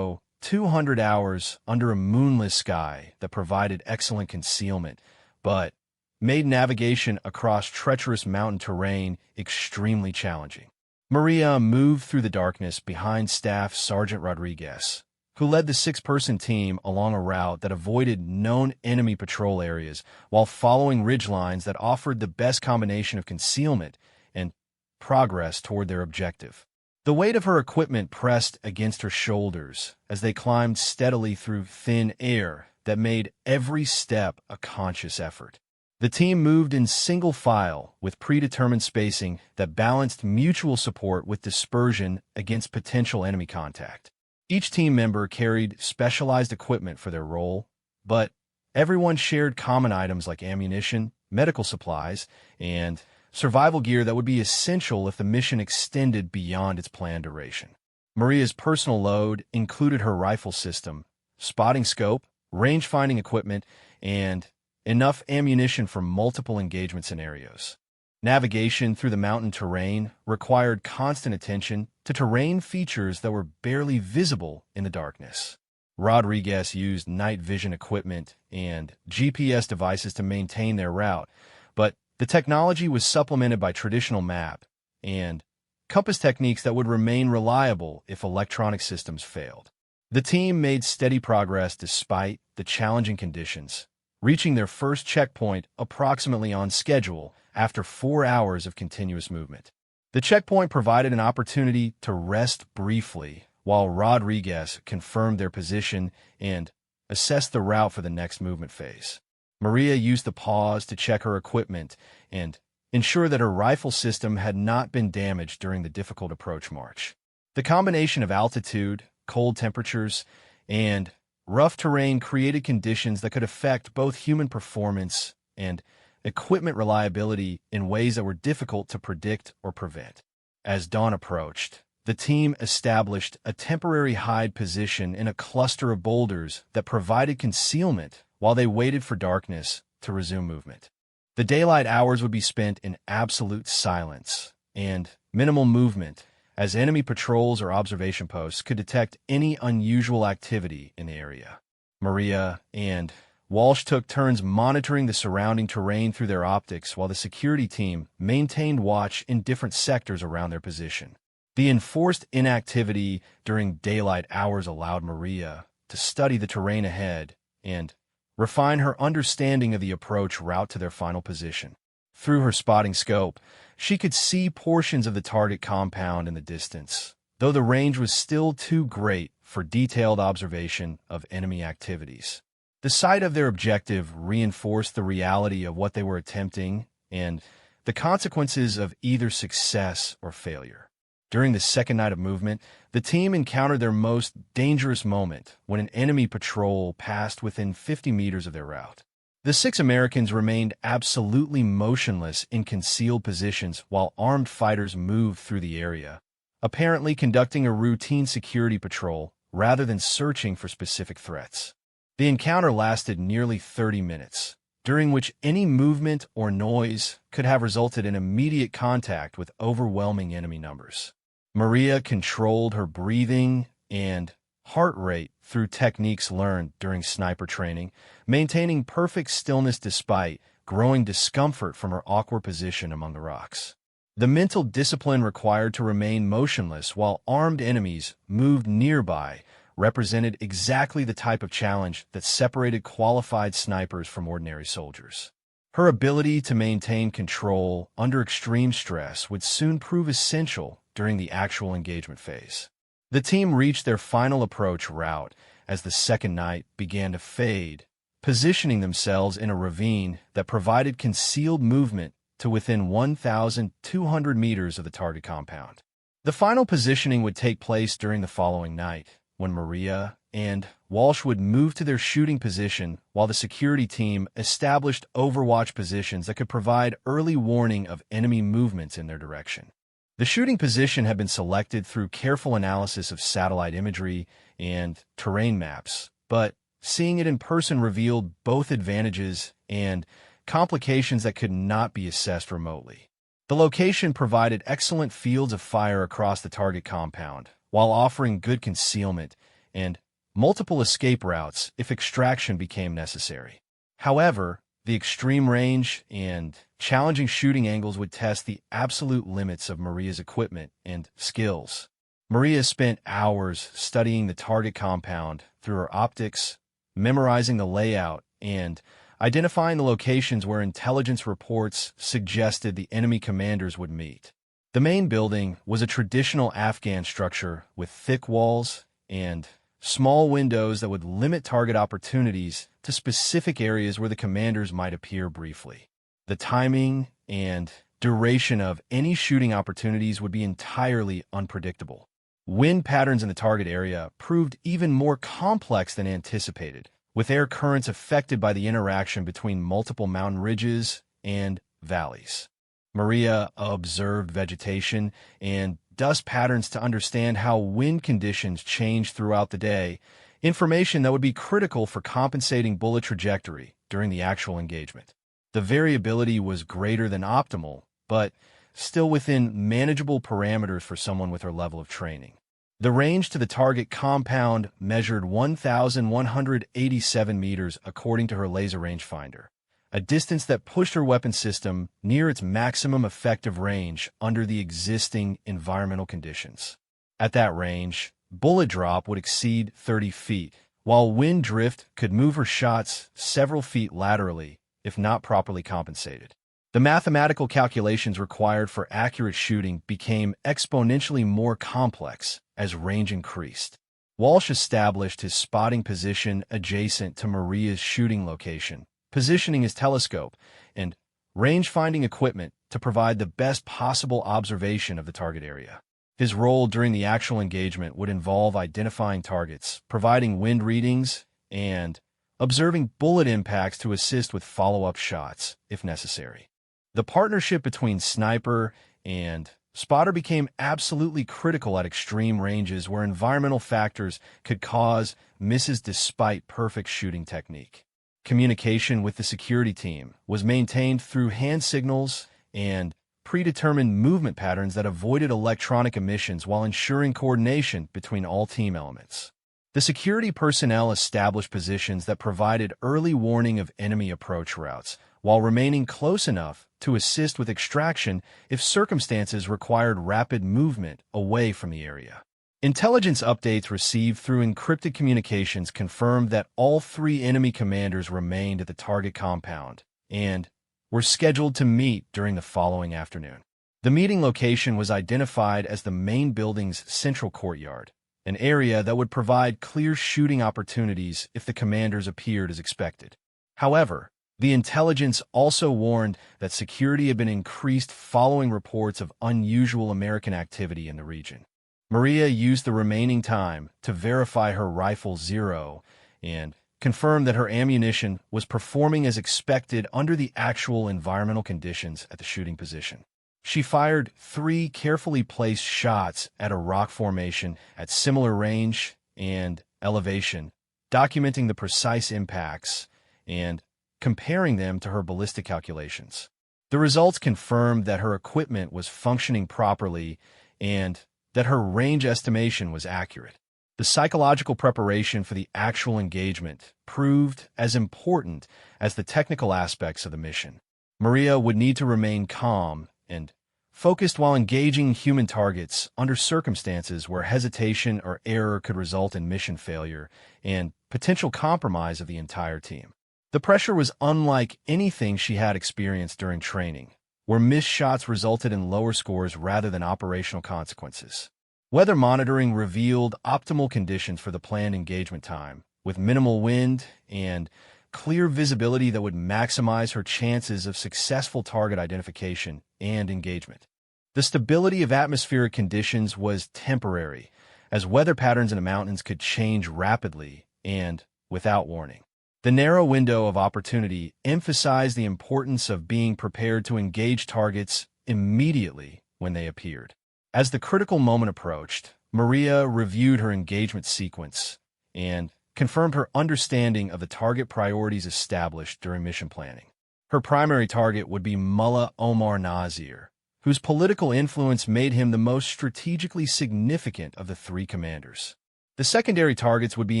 200 hours under a moonless sky that provided excellent concealment, but made navigation across treacherous mountain terrain extremely challenging. Maria moved through the darkness behind Staff Sergeant Rodriguez, who led the 6-person team along a route that avoided known enemy patrol areas while following ridgelines that offered the best combination of concealment and progress toward their objective. The weight of her equipment pressed against her shoulders as they climbed steadily through thin air that made every step a conscious effort. The team moved in single file with predetermined spacing that balanced mutual support with dispersion against potential enemy contact. Each team member carried specialized equipment for their role, but everyone shared common items like ammunition, medical supplies, and survival gear that would be essential if the mission extended beyond its planned duration. Maria's personal load included her rifle system, spotting scope, range-finding equipment, and enough ammunition for multiple engagement scenarios. Navigation through the mountain terrain required constant attention to terrain features that were barely visible in the darkness. Rodriguez used night vision equipment and GPS devices to maintain their route, but the technology was supplemented by traditional map and compass techniques that would remain reliable if electronic systems failed. The team made steady progress despite the challenging conditions, reaching their first checkpoint approximately on schedule after 4 hours of continuous movement. The checkpoint provided an opportunity to rest briefly while Rodriguez confirmed their position and assessed the route for the next movement phase. Maria used the pause to check her equipment and ensure that her rifle system had not been damaged during the difficult approach march. The combination of altitude, cold temperatures, and rough terrain created conditions that could affect both human performance and equipment reliability in ways that were difficult to predict or prevent. As dawn approached, the team established a temporary hide position in a cluster of boulders that provided concealment while they waited for darkness to resume movement. The daylight hours would be spent in absolute silence and minimal movement, as enemy patrols or observation posts could detect any unusual activity in the area. Maria and Walsh took turns monitoring the surrounding terrain through their optics while the security team maintained watch in different sectors around their position. The enforced inactivity during daylight hours allowed Maria to study the terrain ahead and refine her understanding of the approach route to their final position. Through her spotting scope, she could see portions of the target compound in the distance, though the range was still too great for detailed observation of enemy activities. The sight of their objective reinforced the reality of what they were attempting and the consequences of either success or failure. During the second night of movement, the team encountered their most dangerous moment when an enemy patrol passed within 50 meters of their route. The 6 Americans remained absolutely motionless in concealed positions while armed fighters moved through the area, apparently conducting a routine security patrol rather than searching for specific threats. The encounter lasted nearly 30 minutes, during which any movement or noise could have resulted in immediate contact with overwhelming enemy numbers. Maria controlled her breathing and heart rate through techniques learned during sniper training, maintaining perfect stillness despite growing discomfort from her awkward position among the rocks. The mental discipline required to remain motionless while armed enemies moved nearby represented exactly the type of challenge that separated qualified snipers from ordinary soldiers. Her ability to maintain control under extreme stress would soon prove essential during the actual engagement phase. The team reached their final approach route as the second night began to fade, positioning themselves in a ravine that provided concealed movement to within 1,200 meters of the target compound. The final positioning would take place during the following night, when Maria and Walsh would move to their shooting position while the security team established overwatch positions that could provide early warning of enemy movements in their direction. The shooting position had been selected through careful analysis of satellite imagery and terrain maps, but seeing it in person revealed both advantages and complications that could not be assessed remotely. The location provided excellent fields of fire across the target compound, while offering good concealment and multiple escape routes if extraction became necessary. However, the extreme range and challenging shooting angles would test the absolute limits of Maria's equipment and skills. Maria spent hours studying the target compound through her optics, memorizing the layout, and identifying the locations where intelligence reports suggested the enemy commanders would meet. The main building was a traditional Afghan structure with thick walls and small windows that would limit target opportunities to specific areas where the commanders might appear briefly. The timing and duration of any shooting opportunities would be entirely unpredictable. Wind patterns in the target area proved even more complex than anticipated, with air currents affected by the interaction between multiple mountain ridges and valleys. Maria observed vegetation and dust patterns to understand how wind conditions changed throughout the day, information that would be critical for compensating bullet trajectory during the actual engagement. The variability was greater than optimal, but still within manageable parameters for someone with her level of training. The range to the target compound measured 1,187 meters according to her laser rangefinder, a distance that pushed her weapon system near its maximum effective range under the existing environmental conditions. At that range, bullet drop would exceed 30 feet, while wind drift could move her shots several feet laterally if not properly compensated. The mathematical calculations required for accurate shooting became exponentially more complex as range increased. Walsh established his spotting position adjacent to Maria's shooting location, positioning his telescope and range-finding equipment to provide the best possible observation of the target area. His role during the actual engagement would involve identifying targets, providing wind readings, and observing bullet impacts to assist with follow-up shots, if necessary. The partnership between sniper and spotter became absolutely critical at extreme ranges where environmental factors could cause misses despite perfect shooting technique. Communication with the security team was maintained through hand signals and predetermined movement patterns that avoided electronic emissions while ensuring coordination between all team elements. The security personnel established positions that provided early warning of enemy approach routes, while remaining close enough to assist with extraction if circumstances required rapid movement away from the area. Intelligence updates received through encrypted communications confirmed that all 3 enemy commanders remained at the target compound and were scheduled to meet during the following afternoon. The meeting location was identified as the main building's central courtyard, an area that would provide clear shooting opportunities if the commanders appeared as expected. However, the intelligence also warned that security had been increased following reports of unusual American activity in the region. Maria used the remaining time to verify her rifle 0 and confirmed that her ammunition was performing as expected under the actual environmental conditions at the shooting position. She fired 3 carefully placed shots at a rock formation at similar range and elevation, documenting the precise impacts and comparing them to her ballistic calculations. The results confirmed that her equipment was functioning properly and that her range estimation was accurate. The psychological preparation for the actual engagement proved as important as the technical aspects of the mission. Maria would need to remain calm and focused while engaging human targets under circumstances where hesitation or error could result in mission failure and potential compromise of the entire team. The pressure was unlike anything she had experienced during training, where missed shots resulted in lower scores rather than operational consequences. Weather monitoring revealed optimal conditions for the planned engagement time, with minimal wind and clear visibility that would maximize her chances of successful target identification and engagement. The stability of atmospheric conditions was temporary, as weather patterns in the mountains could change rapidly and without warning. The narrow window of opportunity emphasized the importance of being prepared to engage targets immediately when they appeared. As the critical moment approached, Maria reviewed her engagement sequence and confirmed her understanding of the target priorities established during mission planning. Her primary target would be Mullah Omar Nazir, whose political influence made him the most strategically significant of the 3 commanders. The secondary targets would be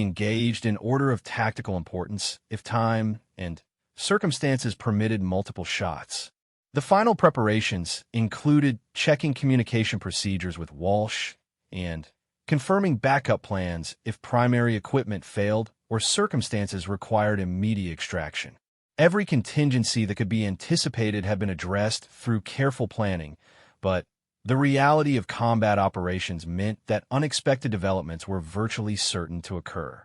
engaged in order of tactical importance if time and circumstances permitted multiple shots. The final preparations included checking communication procedures with Walsh and confirming backup plans if primary equipment failed or circumstances required immediate extraction. Every contingency that could be anticipated had been addressed through careful planning, but the reality of combat operations meant that unexpected developments were virtually certain to occur.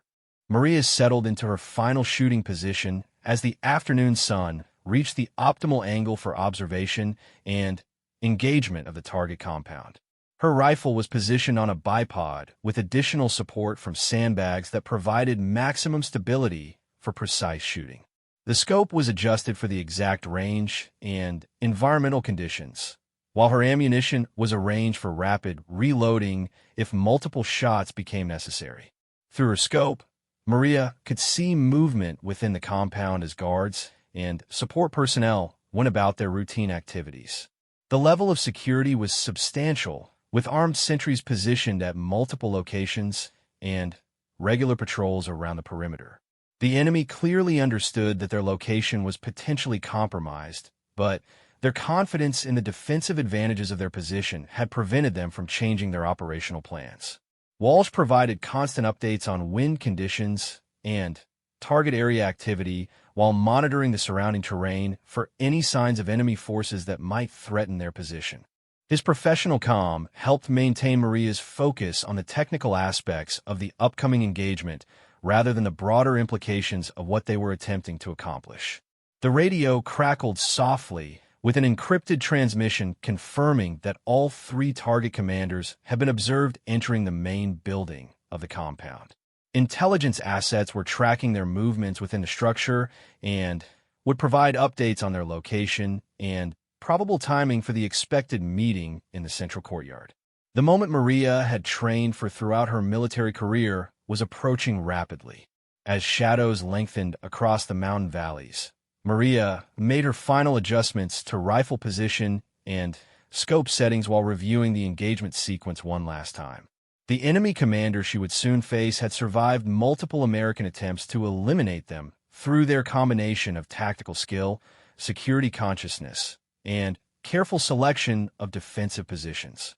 Maria settled into her final shooting position as the afternoon sun reached the optimal angle for observation and engagement of the target compound. Her rifle was positioned on a bipod with additional support from sandbags that provided maximum stability for precise shooting. The scope was adjusted for the exact range and environmental conditions, while her ammunition was arranged for rapid reloading if multiple shots became necessary. Through her scope, Maria could see movement within the compound as guards and support personnel went about their routine activities. The level of security was substantial, with armed sentries positioned at multiple locations and regular patrols around the perimeter. The enemy clearly understood that their location was potentially compromised, but their confidence in the defensive advantages of their position had prevented them from changing their operational plans. Walsh provided constant updates on wind conditions and target area activity while monitoring the surrounding terrain for any signs of enemy forces that might threaten their position. His professional calm helped maintain Maria's focus on the technical aspects of the upcoming engagement rather than the broader implications of what they were attempting to accomplish. The radio crackled softly, with an encrypted transmission confirming that all 3 target commanders had been observed entering the main building of the compound. Intelligence assets were tracking their movements within the structure and would provide updates on their location and probable timing for the expected meeting in the central courtyard. The moment Maria had trained for throughout her military career was approaching rapidly. As shadows lengthened across the mountain valleys, Maria made her final adjustments to rifle position and scope settings while reviewing the engagement sequence one last time. The enemy commander she would soon face had survived multiple American attempts to eliminate them through their combination of tactical skill, security consciousness, and careful selection of defensive positions.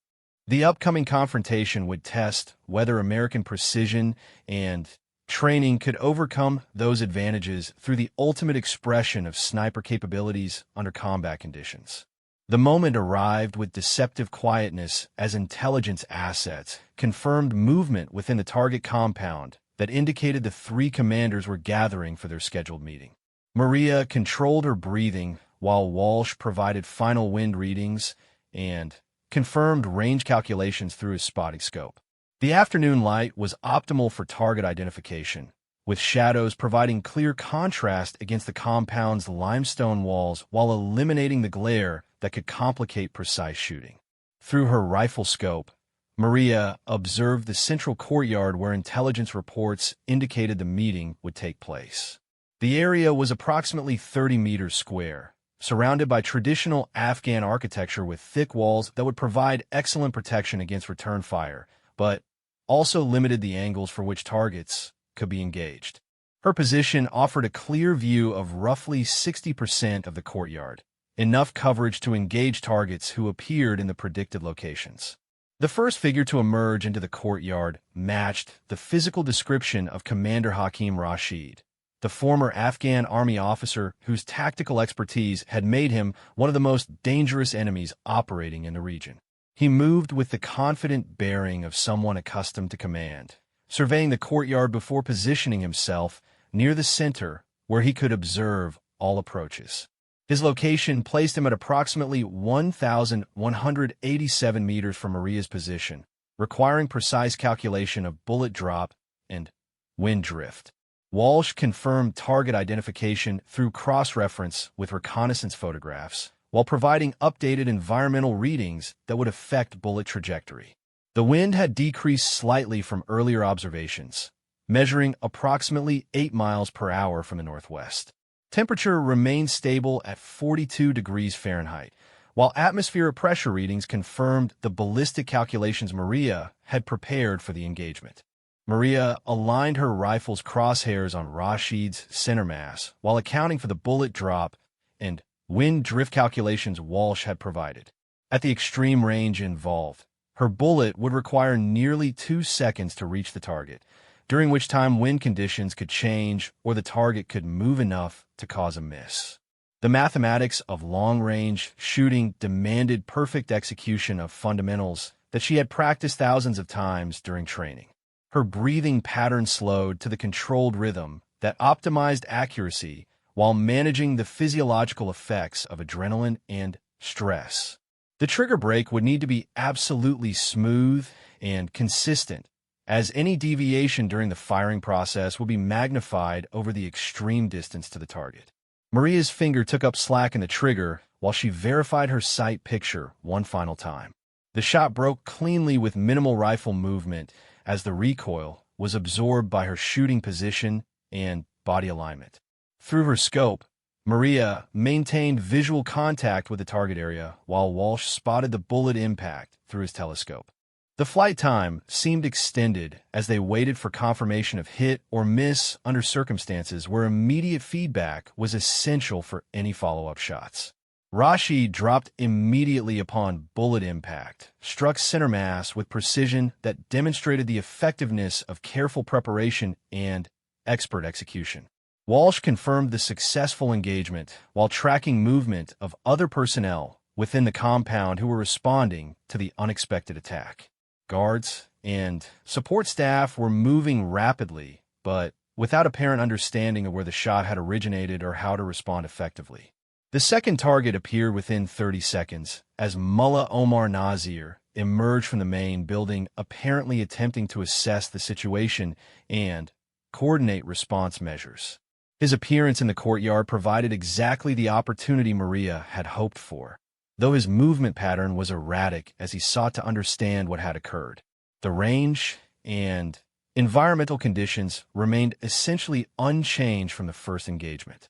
The upcoming confrontation would test whether American precision and training could overcome those advantages through the ultimate expression of sniper capabilities under combat conditions. The moment arrived with deceptive quietness as intelligence assets confirmed movement within the target compound that indicated the three commanders were gathering for their scheduled meeting. Maria controlled her breathing while Walsh provided final wind readings and confirmed range calculations through his spotting scope. The afternoon light was optimal for target identification, with shadows providing clear contrast against the compound's limestone walls while eliminating the glare that could complicate precise shooting. Through her rifle scope, Maria observed the central courtyard where intelligence reports indicated the meeting would take place. The area was approximately 30 meters square, surrounded by traditional Afghan architecture with thick walls that would provide excellent protection against return fire, but also limited the angles for which targets could be engaged. Her position offered a clear view of roughly 60% of the courtyard, enough coverage to engage targets who appeared in the predicted locations. The first figure to emerge into the courtyard matched the physical description of Commander Hakim Rashid, the former Afghan army officer whose tactical expertise had made him one of the most dangerous enemies operating in the region. He moved with the confident bearing of someone accustomed to command, surveying the courtyard before positioning himself near the center where he could observe all approaches. His location placed him at approximately 1,187 meters from Maria's position, requiring precise calculation of bullet drop and wind drift. Walsh confirmed target identification through cross-reference with reconnaissance photographs, while providing updated environmental readings that would affect bullet trajectory. The wind had decreased slightly from earlier observations, measuring approximately 8 miles per hour from the northwest. Temperature remained stable at 42 degrees Fahrenheit, while atmospheric pressure readings confirmed the ballistic calculations Maria had prepared for the engagement. Maria aligned her rifle's crosshairs on Rashid's center mass while accounting for the bullet drop and wind drift calculations Walsh had provided. At the extreme range involved, her bullet would require nearly 2 seconds to reach the target, during which time wind conditions could change or the target could move enough to cause a miss. The mathematics of long-range shooting demanded perfect execution of fundamentals that she had practiced thousands of times during training. Her breathing pattern slowed to the controlled rhythm that optimized accuracy while managing the physiological effects of adrenaline and stress. The trigger brake would need to be absolutely smooth and consistent, as any deviation during the firing process will be magnified over the extreme distance to the target. Maria's finger took up slack in the trigger while she verified her sight picture one final time. The shot broke cleanly with minimal rifle movement as the recoil was absorbed by her shooting position and body alignment. Through her scope, Maria maintained visual contact with the target area while Walsh spotted the bullet impact through his telescope. The flight time seemed extended as they waited for confirmation of hit or miss under circumstances where immediate feedback was essential for any follow-up shots. Rashid dropped immediately upon bullet impact, struck center mass with precision that demonstrated the effectiveness of careful preparation and expert execution. Walsh confirmed the successful engagement while tracking movement of other personnel within the compound who were responding to the unexpected attack. Guards and support staff were moving rapidly, but without apparent understanding of where the shot had originated or how to respond effectively. The second target appeared within 30 seconds as Mullah Omar Nazir emerged from the main building, apparently attempting to assess the situation and coordinate response measures. His appearance in the courtyard provided exactly the opportunity Maria had hoped for, though his movement pattern was erratic as he sought to understand what had occurred. The range and environmental conditions remained essentially unchanged from the first engagement.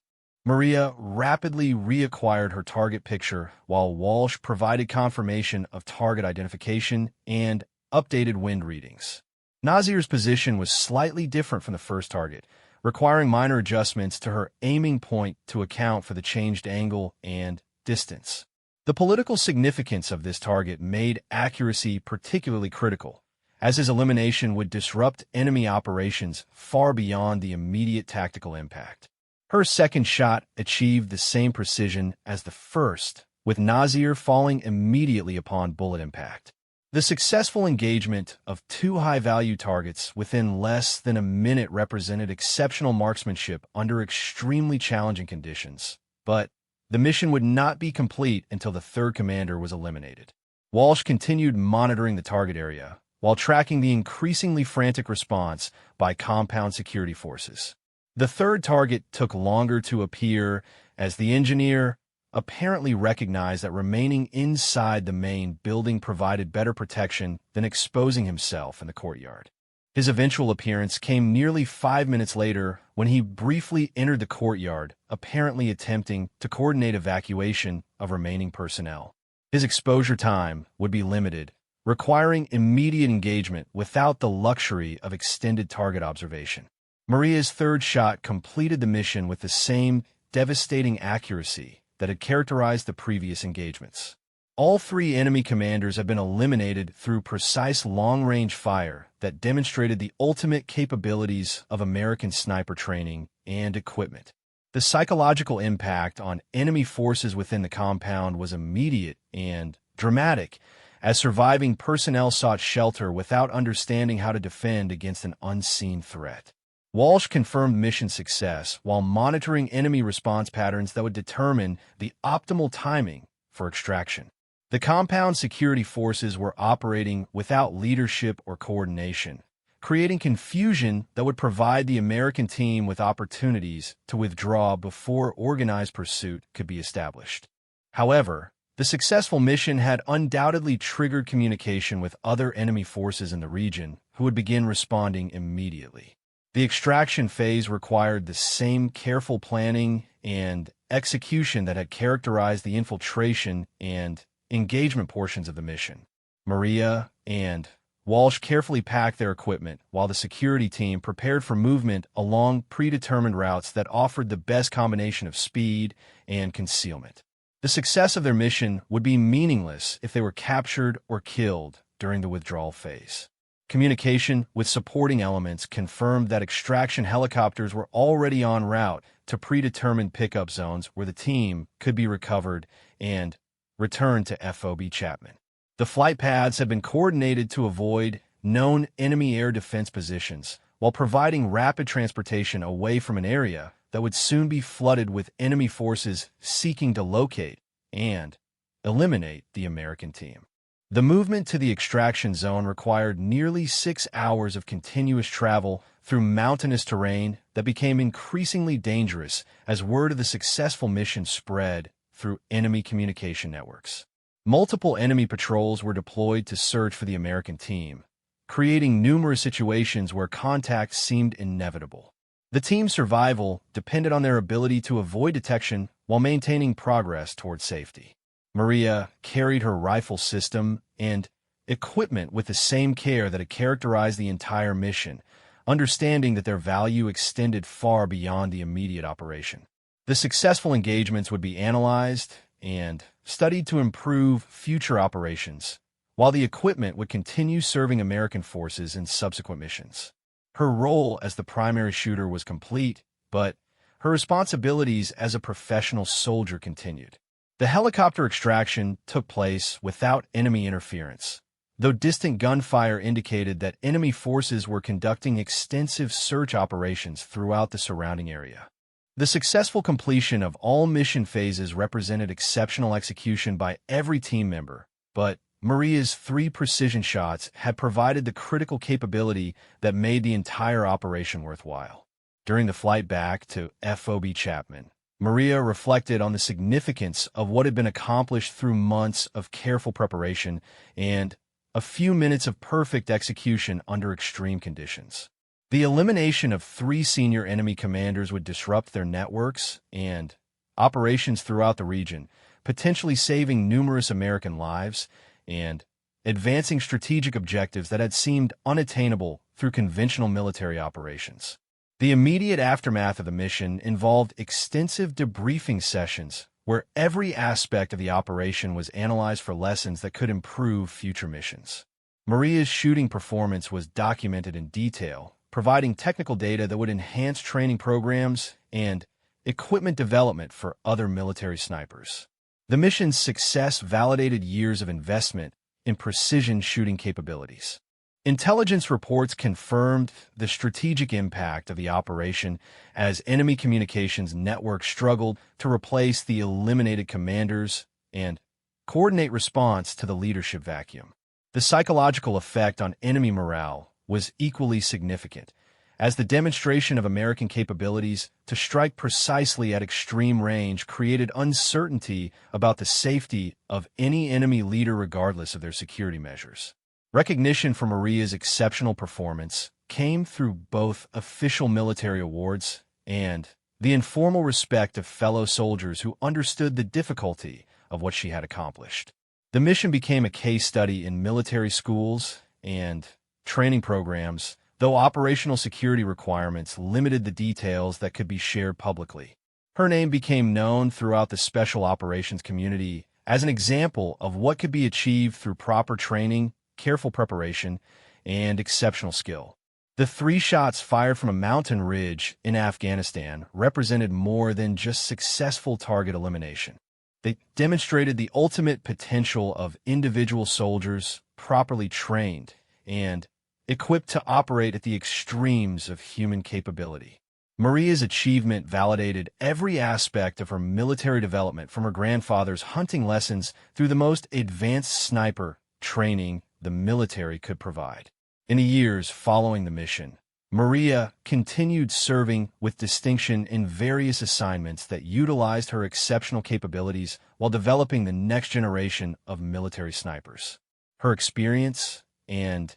Maria rapidly reacquired her target picture while Walsh provided confirmation of target identification and updated wind readings. Nazir's position was slightly different from the first target, requiring minor adjustments to her aiming point to account for the changed angle and distance. The political significance of this target made accuracy particularly critical, as his elimination would disrupt enemy operations far beyond the immediate tactical impact. Her second shot achieved the same precision as the first, with Nazir falling immediately upon bullet impact. The successful engagement of two high-value targets within less than a minute represented exceptional marksmanship under extremely challenging conditions, but the mission would not be complete until the third commander was eliminated. Walsh continued monitoring the target area, while tracking the increasingly frantic response by compound security forces. The third target took longer to appear as the engineer apparently recognized that remaining inside the main building provided better protection than exposing himself in the courtyard. His eventual appearance came nearly 5 minutes later when he briefly entered the courtyard, apparently attempting to coordinate evacuation of remaining personnel. His exposure time would be limited, requiring immediate engagement without the luxury of extended target observation. Maria's third shot completed the mission with the same devastating accuracy that had characterized the previous engagements. All three enemy commanders have been eliminated through precise long-range fire that demonstrated the ultimate capabilities of American sniper training and equipment. The psychological impact on enemy forces within the compound was immediate and dramatic, as surviving personnel sought shelter without understanding how to defend against an unseen threat. Walsh confirmed mission success while monitoring enemy response patterns that would determine the optimal timing for extraction. The compound security forces were operating without leadership or coordination, creating confusion that would provide the American team with opportunities to withdraw before organized pursuit could be established. However, the successful mission had undoubtedly triggered communication with other enemy forces in the region who would begin responding immediately. The extraction phase required the same careful planning and execution that had characterized the infiltration and engagement portions of the mission. Maria and Walsh carefully packed their equipment while the security team prepared for movement along predetermined routes that offered the best combination of speed and concealment. The success of their mission would be meaningless if they were captured or killed during the withdrawal phase. Communication with supporting elements confirmed that extraction helicopters were already en route to predetermined pickup zones where the team could be recovered and returned to FOB Chapman. The flight paths had been coordinated to avoid known enemy air defense positions while providing rapid transportation away from an area that would soon be flooded with enemy forces seeking to locate and eliminate the American team. The movement to the extraction zone required nearly 6 hours of continuous travel through mountainous terrain that became increasingly dangerous as word of the successful mission spread through enemy communication networks. Multiple enemy patrols were deployed to search for the American team, creating numerous situations where contact seemed inevitable. The team's survival depended on their ability to avoid detection while maintaining progress toward safety. Maria carried her rifle system and equipment with the same care that had characterized the entire mission, understanding that their value extended far beyond the immediate operation. The successful engagements would be analyzed and studied to improve future operations, while the equipment would continue serving American forces in subsequent missions. Her role as the primary shooter was complete, but her responsibilities as a professional soldier continued. The helicopter extraction took place without enemy interference, though distant gunfire indicated that enemy forces were conducting extensive search operations throughout the surrounding area. The successful completion of all mission phases represented exceptional execution by every team member, but Maria's 3 precision shots had provided the critical capability that made the entire operation worthwhile. During the flight back to FOB Chapman, Maria reflected on the significance of what had been accomplished through months of careful preparation and a few minutes of perfect execution under extreme conditions. The elimination of 3 senior enemy commanders would disrupt their networks and operations throughout the region, potentially saving numerous American lives and advancing strategic objectives that had seemed unattainable through conventional military operations. The immediate aftermath of the mission involved extensive debriefing sessions where every aspect of the operation was analyzed for lessons that could improve future missions. Maria's shooting performance was documented in detail, providing technical data that would enhance training programs and equipment development for other military snipers. The mission's success validated years of investment in precision shooting capabilities. Intelligence reports confirmed the strategic impact of the operation as enemy communications networks struggled to replace the eliminated commanders and coordinate response to the leadership vacuum. The psychological effect on enemy morale was equally significant, as the demonstration of American capabilities to strike precisely at extreme range created uncertainty about the safety of any enemy leader regardless of their security measures. Recognition for Maria's exceptional performance came through both official military awards and the informal respect of fellow soldiers who understood the difficulty of what she had accomplished. The mission became a case study in military schools and training programs, though operational security requirements limited the details that could be shared publicly. Her name became known throughout the special operations community as an example of what could be achieved through proper training, careful preparation, and exceptional skill. The 3 shots fired from a mountain ridge in Afghanistan represented more than just successful target elimination. They demonstrated the ultimate potential of individual soldiers properly trained and equipped to operate at the extremes of human capability. Maria's achievement validated every aspect of her military development, from her grandfather's hunting lessons through the most advanced sniper training the military could provide. In the years following the mission, Maria continued serving with distinction in various assignments that utilized her exceptional capabilities while developing the next generation of military snipers. Her experience and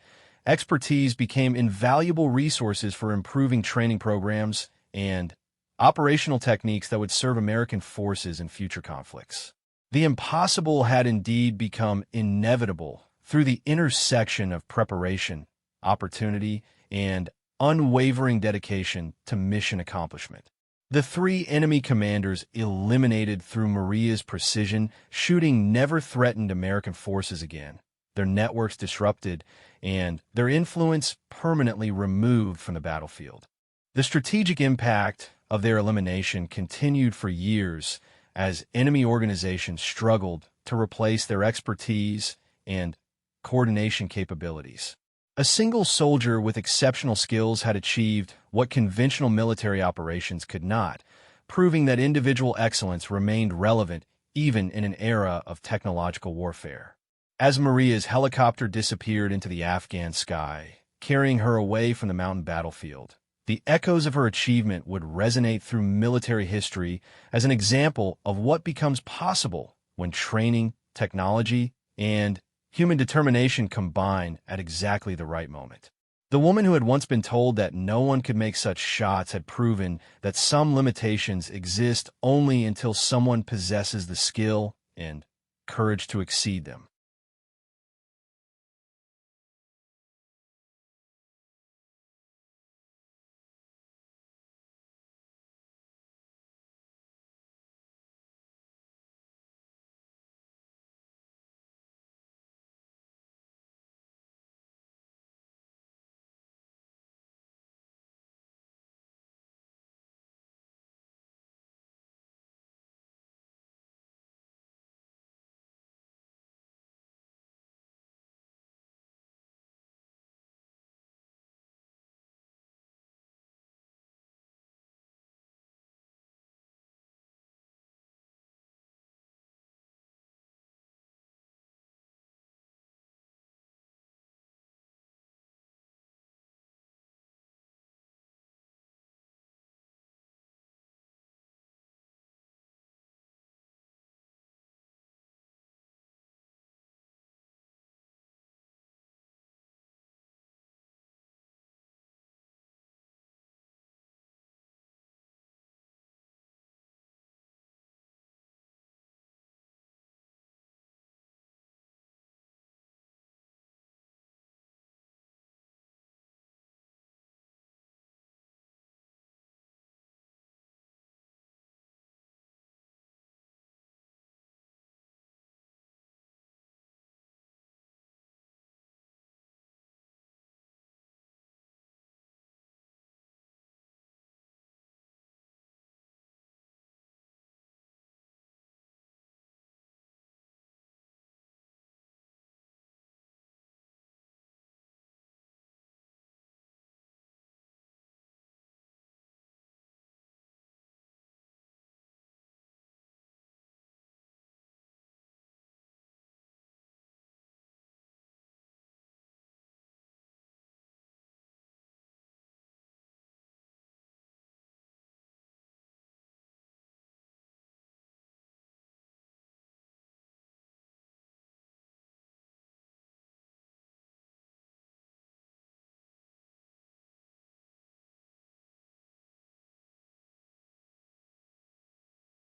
expertise became invaluable resources for improving training programs and operational techniques that would serve American forces in future conflicts. The impossible had indeed become inevitable through the intersection of preparation, opportunity, and unwavering dedication to mission accomplishment. The 3 enemy commanders eliminated through Maria's precision shooting never threatened American forces again, their networks disrupted, and their influence permanently removed from the battlefield. The strategic impact of their elimination continued for years as enemy organizations struggled to replace their expertise and coordination capabilities. A single soldier with exceptional skills had achieved what conventional military operations could not, proving that individual excellence remained relevant even in an era of technological warfare. As Maria's helicopter disappeared into the Afghan sky, carrying her away from the mountain battlefield, the echoes of her achievement would resonate through military history as an example of what becomes possible when training, technology, and human determination combine at exactly the right moment. The woman who had once been told that no one could make such shots had proven that some limitations exist only until someone possesses the skill and courage to exceed them.